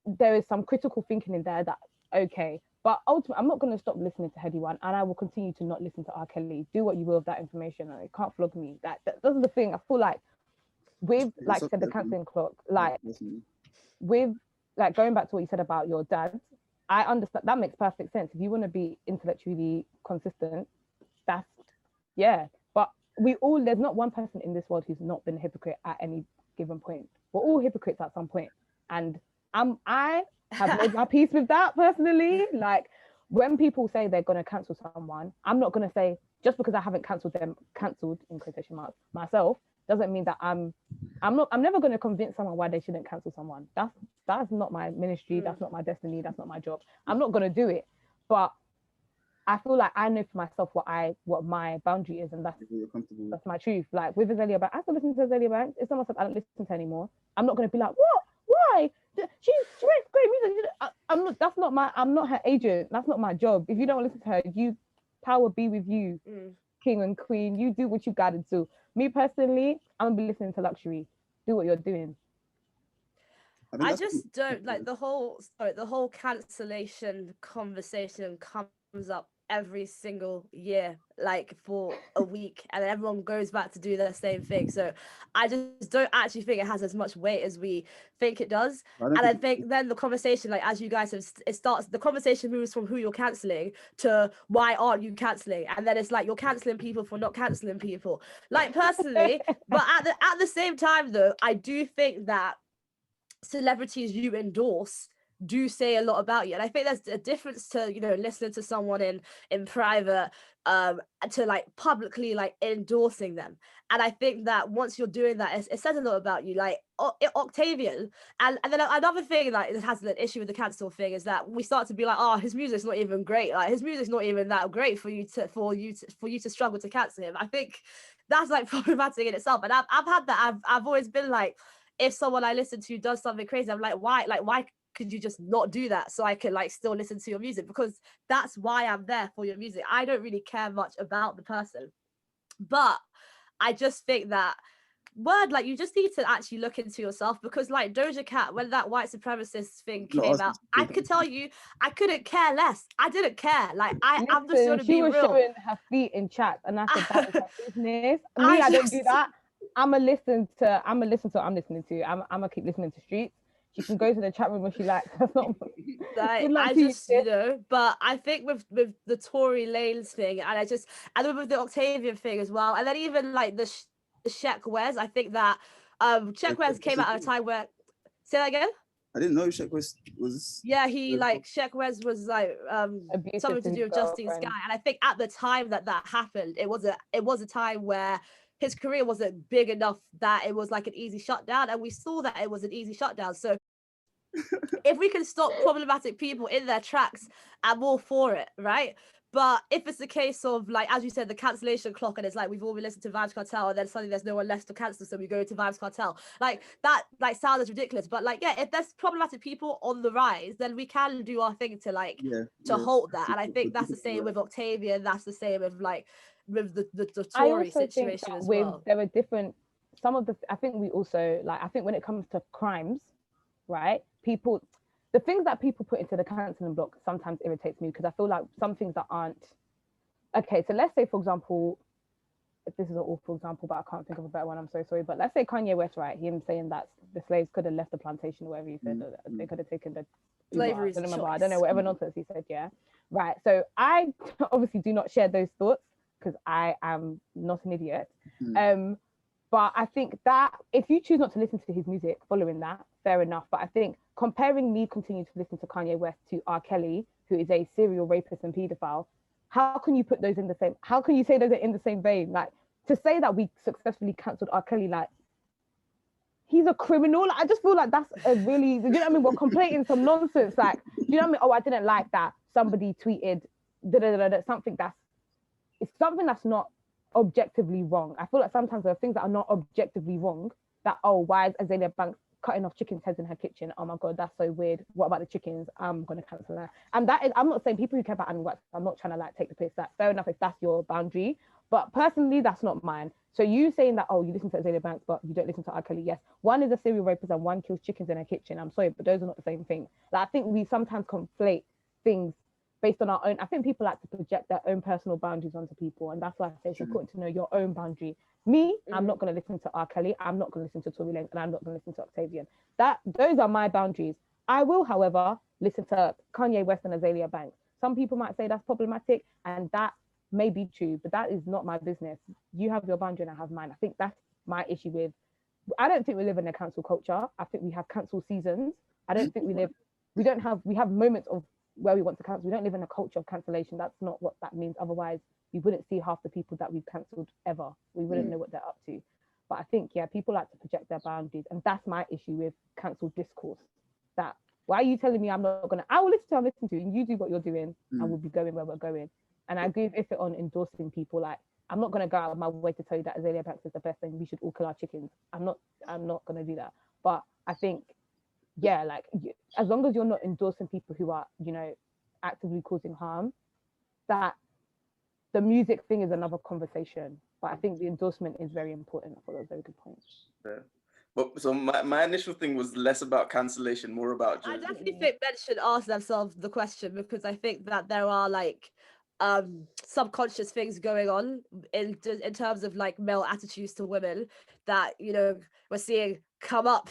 there is some critical thinking in there that, okay, but ultimately, I'm not going to stop listening to Heady One, and I will continue to not listen to R. Kelly. Do what you will with that information, and it can't flog me. That's the thing. I feel like with, like I said, the cancelling clock, like with, like, going back to what you said about your dad, I understand, that makes perfect sense. If you want to be intellectually consistent, that's, yeah. But there's not one person in this world who's not been a hypocrite at any given point. We're all hypocrites at some point. And I have made my peace with that personally. Like when people say they're gonna cancel someone, I'm not gonna say just because I haven't cancelled in quotation marks myself, doesn't mean that I'm never gonna convince someone why they shouldn't cancel someone. That's not my ministry, that's not my destiny, that's not my job. I'm not gonna do it. But I feel like I know for myself what my boundary is, and that's my truth. Like with Azalea Banks, I still listen to Azalea Banks. It's not myself I don't listen to anymore. I'm not gonna be like, what? Why? She writes great music. I'm not. That's not my. I'm not her agent. That's not my job. If you don't listen to her, you power be with you, king and queen. You do what you gotta do. Me personally, I'm gonna be listening to Luxury. Do what you're doing. I just don't like the whole cancellation conversation comes up every single year, like for a week, and then everyone goes back to do the same thing. So I just don't actually think it has as much weight as we think it does. And I think then the conversation, like as you guys have, the conversation moves from who you're cancelling to why aren't you cancelling, and then it's like you're cancelling people for not cancelling people. Like personally, but at the same time though, I do think that celebrities you endorse do say a lot about you, and I think there's a difference to listening to someone in private to like publicly like endorsing them. And I think that once you're doing that, it says a lot about you. Like Octavian, and then another thing that has an issue with the cancel thing is that we start to be like, oh, his music's not even great, like his music's not even that great for you to struggle to cancel him. I think that's like problematic in itself, and I've had that. I've always been like, if someone I listen to does something crazy, I'm like, why could you just not do that so I can like still listen to your music? Because that's why I'm there for your music. I don't really care much about the person, but I just think that like you just need to actually look into yourself, because like Doja Cat, when that white supremacist thing came out, I could tell you I couldn't care less. I didn't care. Like I'm just gonna be real. She was showing her feet in chat, and I said that is her business. I don't do that. I'm gonna listen to what I'm listening to. I'm gonna keep listening to Streets. She can go to the chat room if she likes. That's not like, but I think with the Tory Lanez thing, and then with the Octavian thing as well, and then even like the Sheck Wes, I think that Sheck Wes came out at a time where, say that again? I didn't know Sheck Wes was. Yeah, Sheck Wes was like something to do with Justine Skye, and I think at the time that happened, it was a time where his career wasn't big enough that it was like an easy shutdown, and we saw that it was an easy shutdown. So if we can stop problematic people in their tracks, I'm all for it, right? But if it's the case of, like, as you said, the cancellation clock, and it's like we've all been listening to Vibes Cartel, and then suddenly there's no one left to cancel, so we go to Vibes Cartel. Like, that like sounds ridiculous. But like, yeah, if there's problematic people on the rise, then we can do our thing to like halt that. And I think that's the same with Octavian. That's the same with like with the Tory situation as well. There are different. I think we also I think when it comes to crimes, right? The things that people put into the cancelling block sometimes irritates me, because I feel like some things that aren't okay. So let's say, for example, this is an awful example, but I can't think of a better one. I'm so sorry. But let's say Kanye West, right? Him saying that the slaves could have left the plantation, or whatever he said, they could have taken the slavery. I don't know, whatever nonsense he said. Yeah, right. So I obviously do not share those thoughts, because I am not an idiot. But I think that if you choose not to listen to his music following that, fair enough. But I think comparing me continuing to listen to Kanye West to R. Kelly, who is a serial rapist and paedophile, how can you put those in the same? How can you say those are in the same vein? Like, to say that we successfully cancelled R. Kelly, like, he's a criminal. Like, I just feel like that's a really, you know what I mean? We're complaining some nonsense. Like, do you know what I mean? Oh, I didn't like that. Somebody tweeted something that's not objectively wrong. I feel like sometimes there are things that are not objectively wrong, that, oh, why is Azalea Banks cutting off chickens' heads in her kitchen? Oh my God, that's so weird. What about the chickens? I'm going to cancel that. And that is, I'm not saying people who care about animal rights, I'm not trying to like take the piss. That's fair enough if that's your boundary. But personally, that's not mine. So you saying that, oh, you listen to Azalea Banks, but you don't listen to R. Kelly. Yes, one is a serial rapist and one kills chickens in her kitchen. I'm sorry, but those are not the same thing. Like, I think we sometimes conflate things based on our own. I think people like to project their own personal boundaries onto people, and that's why I say it's important to know your own boundary. Me, I'm not going to listen to R. Kelly, I'm not going to listen to Tory Lanez, and I'm not going to listen to Octavian. Those are my boundaries. I will, however, listen to Kanye West and Azalea Banks. Some people might say that's problematic, and that may be true, but that is not my business. You have your boundary and I have mine. I think that's my issue with, I don't think we live in a cancel culture. I think we have cancel seasons, I don't think we have moments of where we want to cancel. We don't live in a culture of cancellation. That's not what that means. Otherwise, we wouldn't see half the people that we've cancelled ever. We wouldn't know what they're up to. But I think, yeah, people like to project their boundaries. And that's my issue with cancelled discourse. That, why are you telling me I will listen to, and you do what you're doing, and we'll be going where we're going. And I agree with Ife on endorsing people. Like, I'm not going to go out of my way to tell you that Azalea Banks is the best thing. We should all kill our chickens. I'm not going to do that. But I think, yeah, like, as long as you're not endorsing people who are, actively causing harm, that the music thing is another conversation. But I think the endorsement is very important. I thought that was a very good point. Yeah. But so my initial thing was less about cancellation, more about I just... definitely think men should ask themselves the question, because I think that there are like subconscious things going on in terms of like male attitudes to women that we're seeing come up.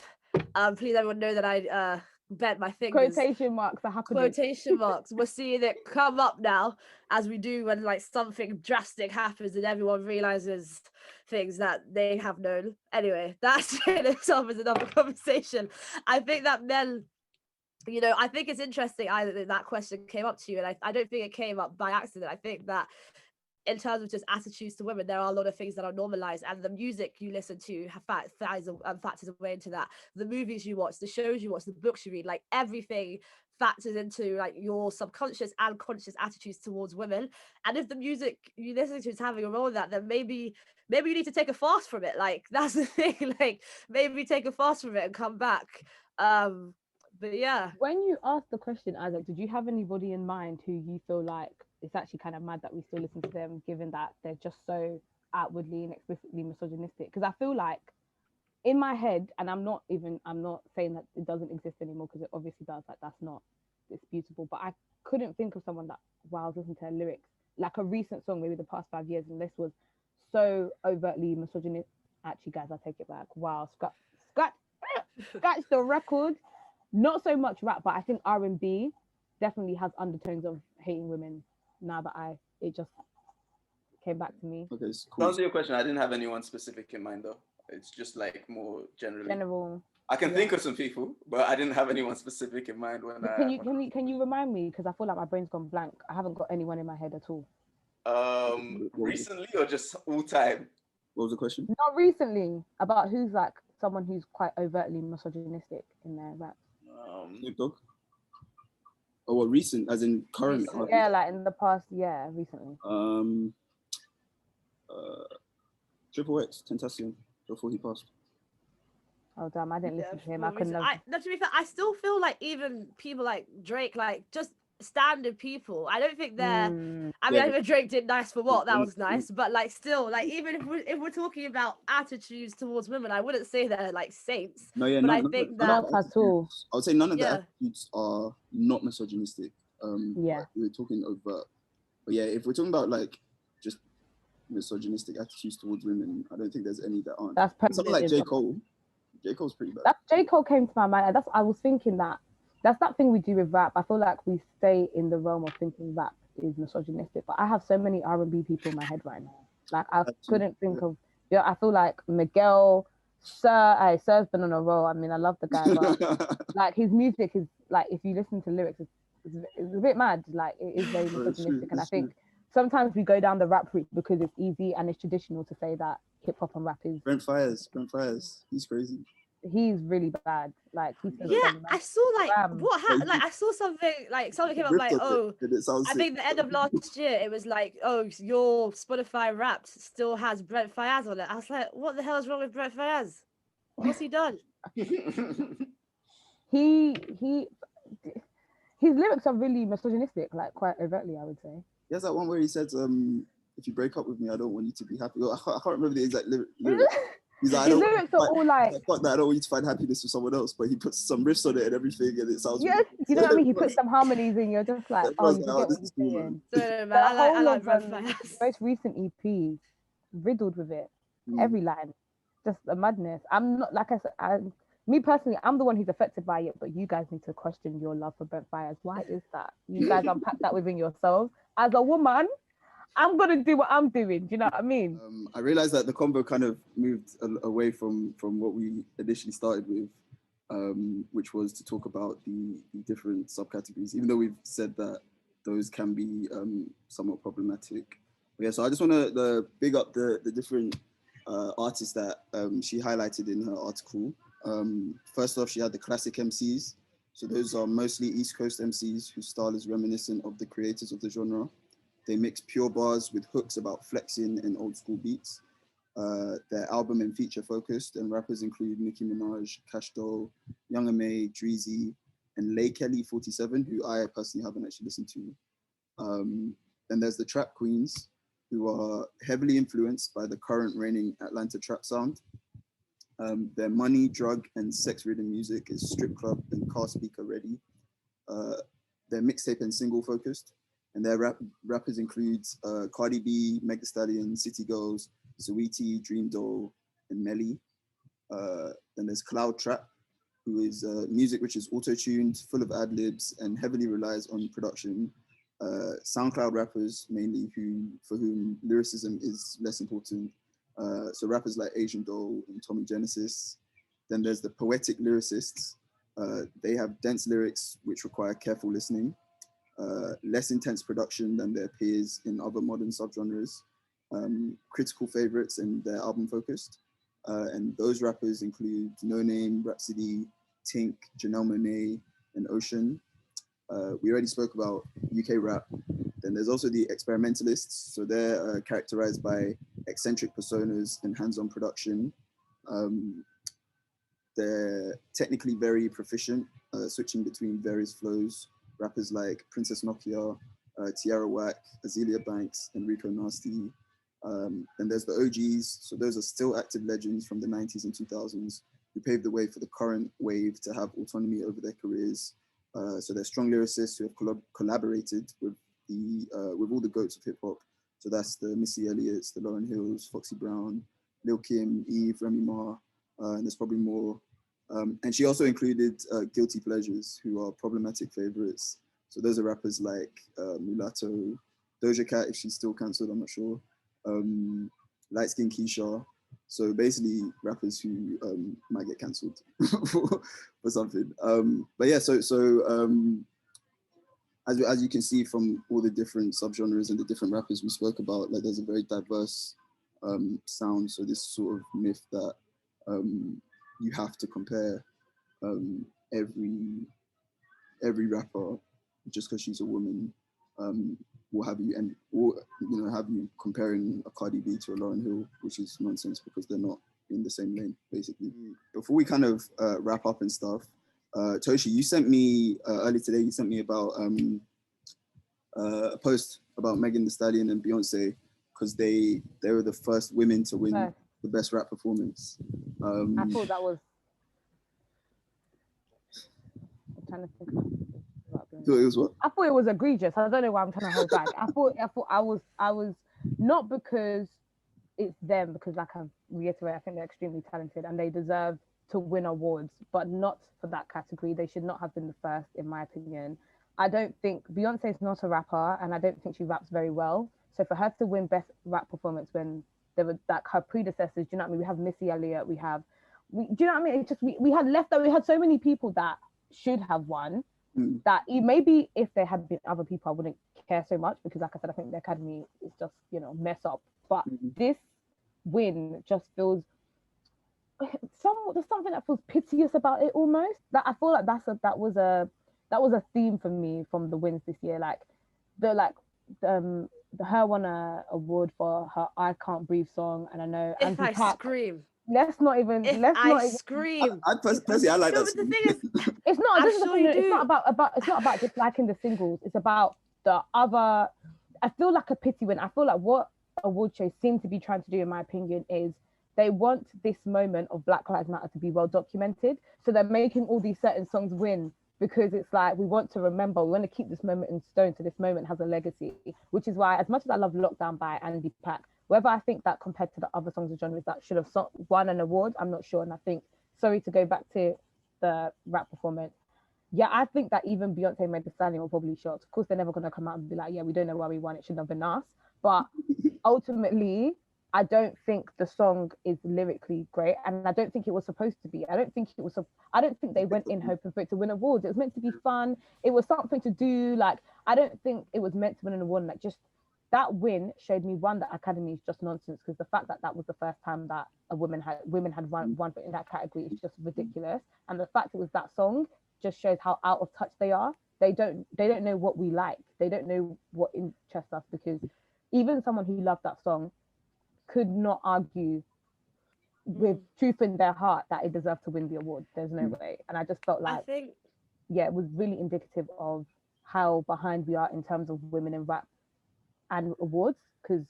Please everyone know that I bent my fingers. Quotation marks are happening. Quotation marks. We're seeing it come up now, as we do when like something drastic happens and everyone realizes things that they have known. Anyway, that in itself is another conversation. I think that men, I think it's interesting either that question came up to you, and I don't think it came up by accident. I think that in terms of just attitudes to women, there are a lot of things that are normalized, and the music you listen to factors away into that. The movies you watch, the shows you watch, the books you read, like everything factors into like your subconscious and conscious attitudes towards women. And if the music you listen to is having a role in that, then maybe you need to take a fast from it. Like, that's the thing. Like, maybe take a fast from it and come back. But yeah. When you asked the question, Isaac, did you have anybody in mind who you feel like it's actually kind of mad that we still listen to them, given that they're just so outwardly and explicitly misogynistic? Because I feel like in my head, and I'm not saying that it doesn't exist anymore, because it obviously does, like, that's not disputable, but I couldn't think of someone that, while I was listening to her lyrics, like a recent song, maybe the past 5 years, and this was so overtly misogynist. Actually, guys, I take it back. Wow, scratch the record. Not so much rap, but I think R&B definitely has undertones of hating women. Now that it just came back to me. Okay, cool. To answer your question, I didn't have anyone specific in mind though. It's just like more general. I can think of some people, but I didn't have anyone specific in mind when Can you remind me? Because I feel like my brain's gone blank. I haven't got anyone in my head at all. Recently or just all time? What was the question? Not recently. About who's like someone who's quite overtly misogynistic in their rap. Snoop Dogg? Oh, what, recent, as in current? Yeah, like in the past, yeah, recently. Triple X, Tentacion, before he passed. Oh damn, I didn't listen to him. I couldn't. To be fair, I still feel like even people like Drake, like just standard people, I don't think they're. I mean, even Drake did Nice for What, that was nice, but like still, like even if we're talking about attitudes towards women, I wouldn't say they're like saints. No, yeah, but I think that not at all. I would say none of the attitudes are not misogynistic. Yeah, we're talking overt, but yeah, if we're talking about like just misogynistic attitudes towards women, I don't think there's any that aren't. That's something like J. Cole. J. Cole's pretty bad. That J. Cole came to my mind. I was thinking that's that thing we do with rap. I feel like we stay in the realm of thinking rap is misogynistic, but I have so many R&B people in my head right now. Like I couldn't think of. Yeah, I feel like Miguel, Sir's been on a roll. I mean, I love the guy, but like his music is like, if you listen to lyrics, it's a bit mad. Like it is very misogynistic, and I think sometimes we go down the rap route because it's easy and it's traditional to say that hip hop and rap is. Brent Fires, he's crazy. He's really bad. Like I saw like what happened. Like I saw something came up like, oh, I think the end of last year it was like, oh, your Spotify Wrapped still has Brent Fayez on it. I was like, what the hell is wrong with Brent Fayez? What's he done? His lyrics are really misogynistic, like quite overtly, I would say. He has that one where he says, if you break up with me, I don't want you to be happy. I can't remember the exact lyric. He's like, his lyrics are all like, fuck that, I don't want you to find happiness with someone else, but he puts some riffs on it and everything, and it sounds. Yes, you know what I mean. He puts some harmonies in. You're just like, oh, you get what he's saying. I like Brent Fayez. Most recent EP, riddled with it. Every line, just a madness. I'm not, like I said, me personally, I'm the one who's affected by it, but you guys need to question your love for Brent Fayez. Why is that? You guys unpack that within yourselves. As a woman, I'm gonna do what I'm doing. Do you know what I mean? I realized that the combo kind of moved away from what we initially started with. which was to talk about the different subcategories, even though we've said that those can be somewhat problematic. But yeah, so I just want to big up the different artists that she highlighted in her article. First off, she had the classic MCs. So those are mostly East Coast MCs whose style is reminiscent of the creators of the genre. They mix pure bars with hooks about flexing and old school beats. Their album and feature focused, and rappers include Nicki Minaj, Cash Doll, Young M.A, Dreezy, and Lay Kelly 47, who I personally haven't actually listened to. Then there's the Trap Queens, who are heavily influenced by the current reigning Atlanta trap sound. Their money, drug, and sex-ridden music is strip club and car speaker ready. They're mixtape and single focused, and their rappers include Cardi B, Meg Thee Stallion, City Girls, Saweetie, Dream Doll, and Melly. Then there's Cloud Trap, who is music which is auto-tuned, full of ad-libs, and heavily relies on production. SoundCloud rappers mainly for whom lyricism is less important. So rappers like Asian Doll and Tommy Genesis. Then there's the poetic lyricists. They have dense lyrics which require careful listening, less intense production than their peers in other modern subgenres, critical favorites and their album focused. And those rappers include No Name, Rhapsody, Tink, Janelle Monáe, and Ocean. We already spoke about UK rap. Then there's also the experimentalists. So they're characterized by eccentric personas and hands-on production. They're technically very proficient, switching between various flows. Rappers like Princess Nokia, Tierra Whack, Azealia Banks, and Rico Nasty. And there's the OGs. So those are still active legends from the 90s and 2000s who paved the way for the current wave to have autonomy over their careers. So they're strong lyricists who have collaborated with all the goats of hip hop. So that's the Missy Elliott's, the Lauryn Hills, Foxy Brown, Lil Kim, Eve, Remy Ma, and there's probably more. And she also included guilty pleasures, who are problematic favorites. So those are rappers like Mulatto, Doja Cat, if she's still cancelled, I'm not sure. Light Skin Keisha. So basically rappers who might get cancelled for something. But yeah, so as you can see from all the different subgenres and the different rappers we spoke about, like there's a very diverse sound. So this sort of myth that you have to compare every rapper just because she's a woman will have you have you comparing a Cardi B to a Lauryn Hill, which is nonsense because they're not in the same lane, basically. Before we kind of wrap up and stuff, Tochi, you sent me earlier today. You sent me about a post about Megan Thee Stallion and Beyonce because they were the first women to win the best rap performance. I thought that was. I'm trying to think about it was what? I thought it was egregious. I don't know why I'm trying to hold back. I thought I was not because it's them, because like I reiterate, I think they're extremely talented and they deserve to win awards, but not for that category. They should not have been the first, in my opinion. I don't think Beyonce is not a rapper, and I don't think she raps very well. So for her to win best rap performance when there were like her predecessors, do you know what I mean? We have Missy Elliott, do you know what I mean? It's just we had so many people that should have won. That maybe if there had been other people, I wouldn't care so much because, like I said, I think the Academy is just mess up. But this win just feels there's something that feels piteous about it almost. That I feel like that was a theme for me from the wins this year. Like her won a award for her "I Can't Breathe" song, and I know If I Scream. Let's not even. Scream. Personally, I like that. The thing is, it's not. It's not about just liking the singles. It's about the other. I feel like a pity win. I feel like what award shows seem to be trying to do, in my opinion, is they want this moment of Black Lives Matter to be well documented. So they're making all these certain songs win because it's like we want to remember. We want to keep this moment in stone, so this moment has a legacy. Which is why, as much as I love "Lockdown" by Andy Pack, whether I think that compared to the other songs of genres that should have won an award, I'm not sure. And I think, sorry to go back to the rap performance, yeah, I think that even Beyonce and Meg Thee Stallion were probably shocked. Of course, they're never going to come out and be like, yeah, we don't know why we won, it shouldn't have been us. But ultimately, I don't think the song is lyrically great, and I don't think it was supposed to be. I don't think they went in hoping for it to win awards. It was meant to be fun. It was something to do. Like, I don't think it was meant to win an award. Like, just that win showed me, one, that Academy is just nonsense, because the fact that that was the first time that women had won in that category is just ridiculous. And the fact it was that song just shows how out of touch they are. They don't know what we like. They don't know what interests us, because even someone who loved that song could not argue with truth in their heart that it deserved to win the award. There's no way. And I just felt like, I think, yeah, it was really indicative of how behind we are in terms of women in rap and awards, because,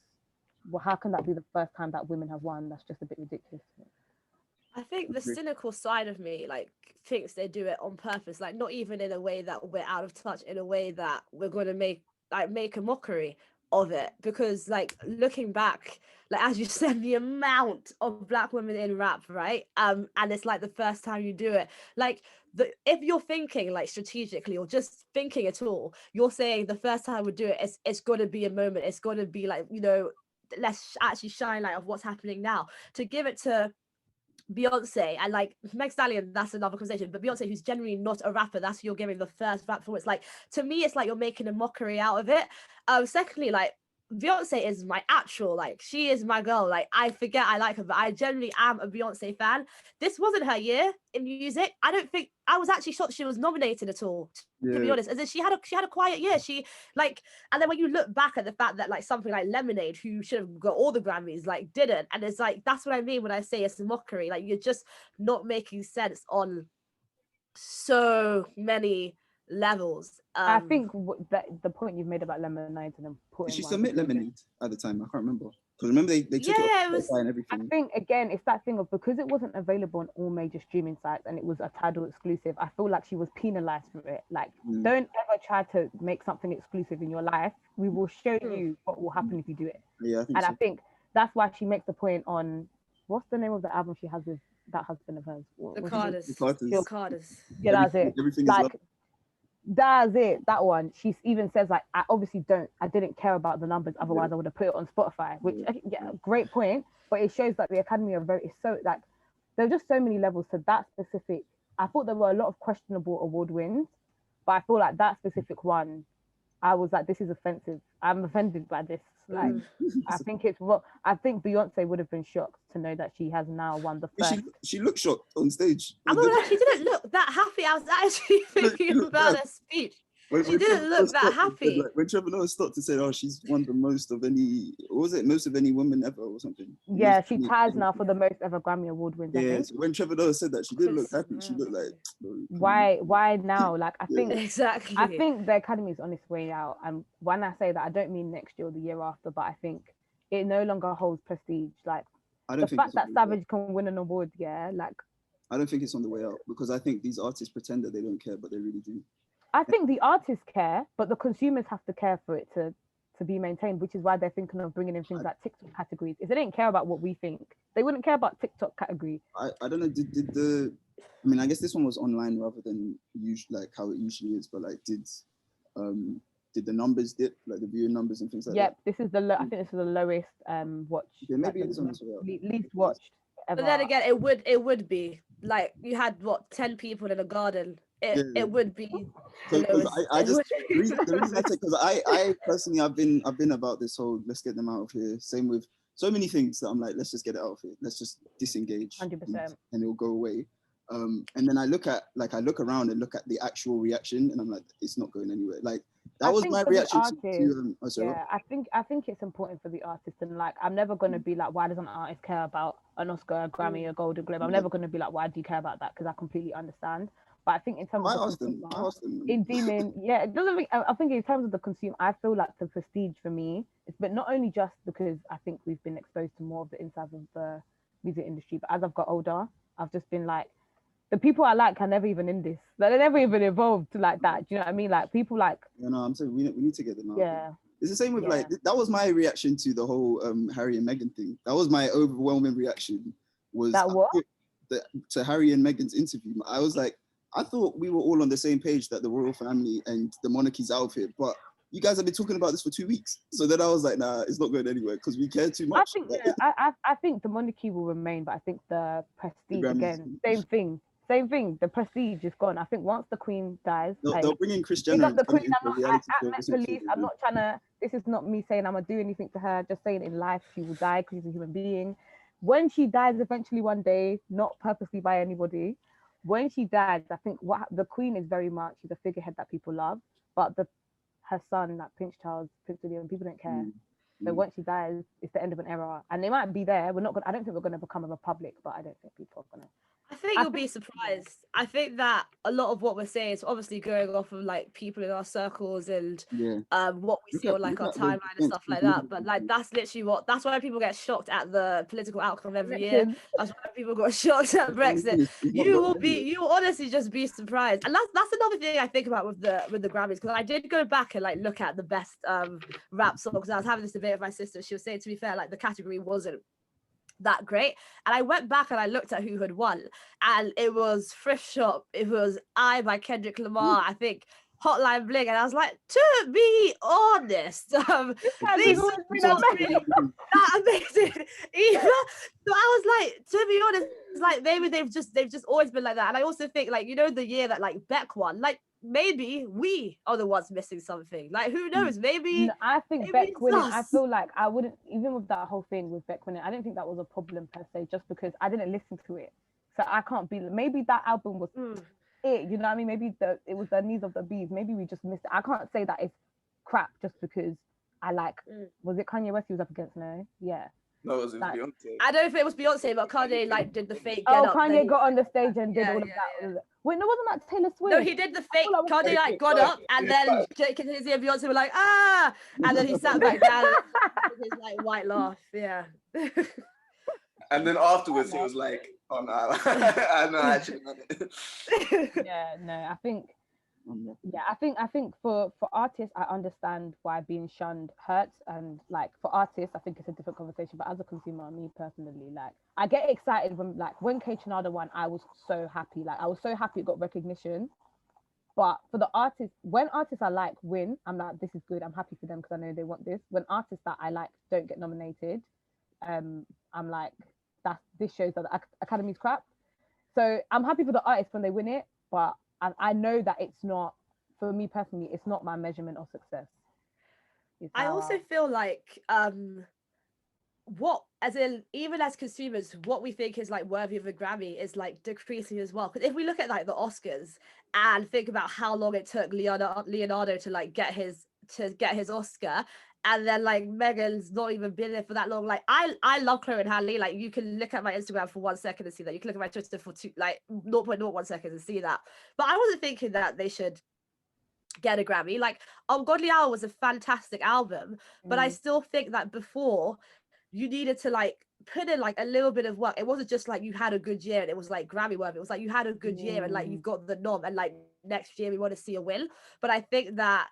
well, how can that be the first time that women have won? That's just a bit ridiculous. I think the cynical side of me like thinks they do it on purpose, like not even in a way that we're out of touch, in a way that we're going to make a mockery of it. Because like looking back, like as you said, the amount of Black women in rap, right? And it's like the first time you do it, like if you're thinking like strategically or just thinking at all, you're saying the first time we do it, it's got to be a moment, it's got to be like, you know, let's actually shine light of what's happening now. To give it to Beyonce and like Meg Stallion, that's another conversation, but Beyonce, who's generally not a rapper, that's who you're giving the first rap performance. Like, to me, it's like you're making a mockery out of it. Secondly, like Beyonce is my actual, like, she is my girl. Like, I forget I like her, but I generally am a Beyonce fan. This wasn't her year in music. I was actually shocked she was nominated at all, to be honest. As in, she had a quiet year. She like, and then when you look back at the fact that like something like Lemonade, who should have got all the Grammys, like didn't, and it's like, that's what I mean when I say it's a mockery. Like, you're just not making sense on so many levels. I think that the point you've made about Lemonade and important. Did she submit Lemonade at the time? I can't remember. Because remember they took Yeah, it it was. and everything. I think again, it's that thing of, because it wasn't available on all major streaming sites and it was a Tidal exclusive, I feel like she was penalized for it. Like, don't ever try to make something exclusive in your life. We will show you what will happen if you do it. Yeah, I think and so. I think that's why she makes the point on, what's the name of the album she has with that husband of hers? The Carters. The Carters. Yeah, that's it. Everything like, is love. That's it, that one. She even says like, I didn't care about the numbers, otherwise I would have put it on Spotify, which great point. But it shows that the Academy are it's so like, there are just so many levels to that specific. I thought there were a lot of questionable award wins, but I feel like that specific one, I was like, this is offensive. I'm offended by this. Like, I think it's wrong. I think Beyonce would have been shocked to know that she has now won the first. She looked shocked on stage. I'm not like, she didn't look that happy. I was actually thinking about her speech. She didn't look that happy. When Trevor Noah stopped to say, "Oh, she's won the most of any," what was it, most of any woman ever or something? Yeah, she ties now for the most ever Grammy Award wins. Yeah, so when Trevor Noah said that, she didn't look happy. She looked like, why now? Like, I think exactly. I think the Academy is on its way out. And when I say that, I don't mean next year or the year after, but I think it no longer holds prestige. Like, the fact that Savage can win an award, like, I don't think it's on the way out, because I think these artists pretend that they don't care, but they really do. I think the artists care, but the consumers have to care for it to be maintained, which is why they're thinking of bringing in things like TikTok categories. If they didn't care about what we think, they wouldn't care about TikTok category. I don't know, I mean, I guess this one was online rather than like how it usually is, but like did the numbers dip, like the viewing numbers and things like that? Yep, this is I think this is the lowest watch. Yeah, maybe it is on as well. Least watched ever. But then again, it would be like, you had 10 people in a garden. It would be. The reason I say, because I personally, I've been about this whole let's get them out of here. Same with so many things that I'm like, let's just get it out of here. Let's just disengage. 100%. And it'll go away. And then I look around and look at the actual reaction, and I'm like, it's not going anywhere. Like, that was my reaction I think it's important for the artist, and like, I'm never going to be like, why doesn't an artist care about an Oscar, a Grammy, a Golden Globe? I'm never going to be like, why do you care about that? Because I completely understand. But I think in terms of I asked them. In deeming, it doesn't mean, I think in terms of the consumer, I feel like the prestige for me, but not only just because I think we've been exposed to more of the insides of the music industry, but as I've got older, I've just been like, the people I like are never even in this. Like, they're never even involved like that. Do you know what I mean? Like, people like... I'm saying we need to get them out. Yeah. It's the same with like, that was my reaction to the whole Harry and Meghan thing. That was my overwhelming reaction. Was that what? To Harry and Meghan's interview. I was like, I thought we were all on the same page that the royal family and the monarchy's out of here, but you guys have been talking about this for 2 weeks. So then I was like, nah, it's not going anywhere because we care too much. I think the monarchy will remain, but I think the prestige Grammys. again, same thing. The prestige is gone. I think once the Queen dies, they'll bring in Chris big Jenner. up the Queen. I Met Police. I'm not trying to. This is not me saying I'm gonna do anything to her. Just saying in life she will die because she's a human being. When she dies eventually one day, not purposely by anybody, when she dies, I think the Queen is very much, she's a figurehead that people love, but her son, that Prince Charles, Prince William, people don't care. So once she dies, it's the end of an era, and they might be there. I don't think we're gonna become a republic, but I don't think people are gonna. I think you'll be surprised. I think that a lot of what we're saying is obviously going off of like people in our circles and what we see on like our timeline and stuff like that. But like that's literally that's why people get shocked at the political outcome every year. That's why people got shocked at Brexit. You will honestly just be surprised. And that's another thing I think about with the Grammys, because I did go back and like look at the best rap songs. I was having this debate with my sister. She was saying, to be fair, like the category wasn't that great, and I went back and I looked at who had won, and it was Thrift Shop, it was by Kendrick Lamar, I think Hotline Bling, and I was like, to be honest, these songs that amazing. So I was like, to be honest, like maybe they've just always been like that. And I also think, like, you know, the year that like Beck won, like maybe we are the ones missing something. Like, who knows? Maybe I think Beck winning, I feel like I wouldn't, even with that whole thing with Beck winning, I didn't think that was a problem per se, just because I didn't listen to it. So I can't be, maybe that album was it, you know what I mean? Maybe it was the Knees of the Bees. Maybe we just missed it. I can't say that it's crap just because I like, was it Kanye West he was up against? No? Yeah. No, it was Beyonce. I don't know if it was Beyonce, but Kanye like did the fake get up. Kanye got on the stage and did all of that. Yeah. Wait, no, wasn't that Taylor Swift? No, he did the fake. Kanye like got up, and then Jake and Izzy and Beyonce were like, ah, and then he sat back down with his like white laugh. Yeah. And then afterwards, he was like, "Oh no, I know I shouldn't have done it." Yeah, no, I think for artists, I understand why being shunned hurts, and like for artists, I think it's a different conversation. But as a consumer, me personally, like I get excited when K Tronada won. I was so happy. Like I was so happy it got recognition. But for the artists, when artists I like win, I'm like, this is good. I'm happy for them because I know they want this. When artists that I like don't get nominated, I'm like, this shows that the Academy's crap. So I'm happy for the artists when they win it, but I know that it's not, for me personally, it's not my measurement of success. I also feel like even as consumers, what we think is like worthy of a Grammy is like decreasing as well. Because if we look at like the Oscars and think about how long it took Leonardo to like get his Oscar, and then like Megan's not even been there for that long. Like I love Chloe and Halle. Like you can look at my Instagram for 1 second and see that. You can look at my Twitter for 0.01 seconds and see that. But I wasn't thinking that they should get a Grammy. Like Ungodly Hour was a fantastic album, but I still think that before you needed to like put in like a little bit of work. It wasn't just like you had a good year and it was like Grammy worthy. It was like you had a good year and like you've got the nom, and like next year we want to see a win. But I think that,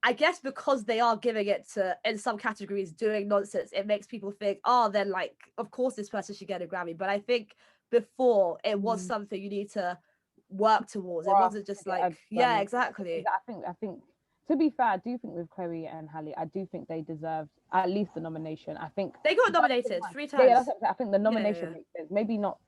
I guess because they are giving it to, in some categories, doing nonsense, it makes people think, oh, then like, of course this person should get a Grammy. But I think before it was something you need to work towards. It wasn't just like, yeah, exactly. I think, to be fair, I do think with Chloe and Halle, I do think they deserved at least the nomination. I think they got nominated 3 times. Yeah, I think the nomination makes sense. Maybe not.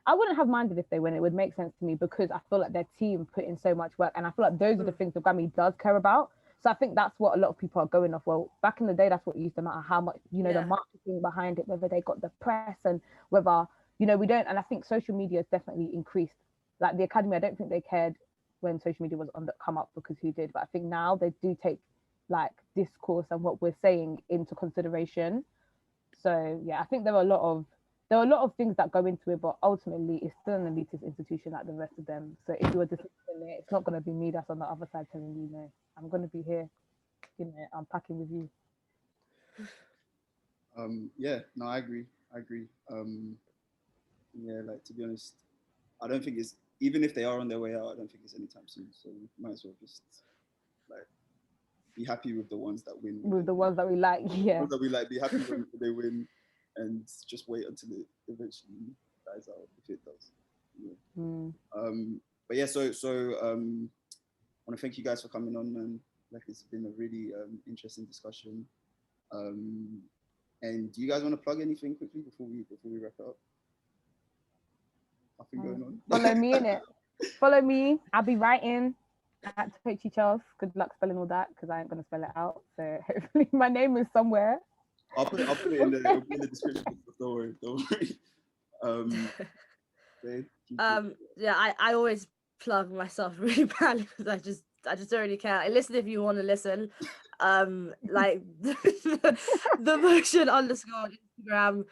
I wouldn't have minded if they win. It would make sense to me because I feel like their team put in so much work, and I feel like those are the things the Grammy does care about. So I think that's what a lot of people are going off. Well, back in the day, that's what used to matter, how much, the marketing behind it, whether they got the press and whether, we don't. And I think social media has definitely increased. Like the Academy, I don't think they cared when social media was on the come up because who did. But I think now they do take like discourse and what we're saying into consideration. So yeah, I think there are a lot of things that go into it, but ultimately it's still an elitist institution like the rest of them. So if you were dismissing it, it's not going to be me that's on the other side telling you, no, I'm going to be here, unpacking with you. Yeah, no, I agree. Yeah, like to be honest, I don't think it's, even if they are on their way out, I don't think it's anytime soon. So we might as well just like be happy with the ones that win. With the ones that we like, yeah. The ones that we like, be happy when they win, and just wait until it eventually dies out if it does. Yeah. But yeah, so I want to thank you guys for coming on, and like it's been a really interesting discussion. And do you guys want to plug anything quickly before we wrap it up? Nothing going on. Follow me in it. Follow me. I'll be writing at Tochi Charles. Good luck spelling all that because I ain't gonna spell it out. So hopefully my name is somewhere. I'll put it in the description. Don't worry. Yeah, I always plug myself really badly because I just don't really care. I listen if you want to listen. Like the motion underscore on Instagram,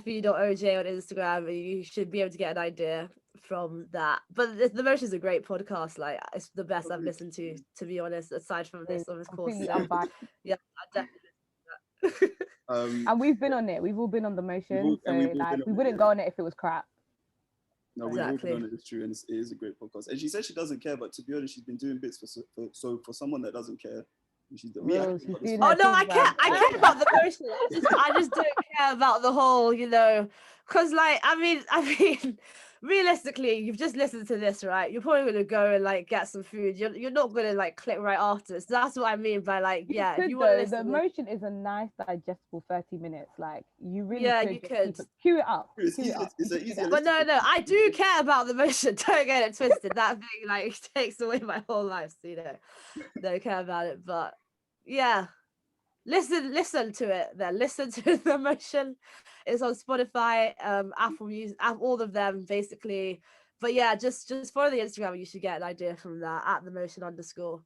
fe.oj on Instagram. You should be able to get an idea from that. But the motion is a great podcast. Like it's the best I've listened to be honest. Aside from this, of course. Completely unbiased. Yeah, I definitely listen to that. And we've been on it. We've all been on the motion. So like we wouldn't go on it if it was crap. No, we've all been on it. It's true, and it is a great podcast. And she said she doesn't care, but to be honest, she's been doing bits for someone that doesn't care. Oh no, I care about the motion. I just don't care about the whole, because like I mean, realistically, you've just listened to this, right? You're probably gonna go and like get some food. You're not gonna like click right after. So that's what I mean by like, yeah. If you want to listen, the motion is a nice digestible 30 minutes. Like you really you could queue it up. But no, I do care about the motion. Don't get it twisted. That thing like takes away my whole life. So don't care about it. But yeah, listen to it. Then listen to the motion. It's on Spotify, Apple Music, all of them basically. But yeah, just follow the Instagram. You should get an idea from that at the motion underscore.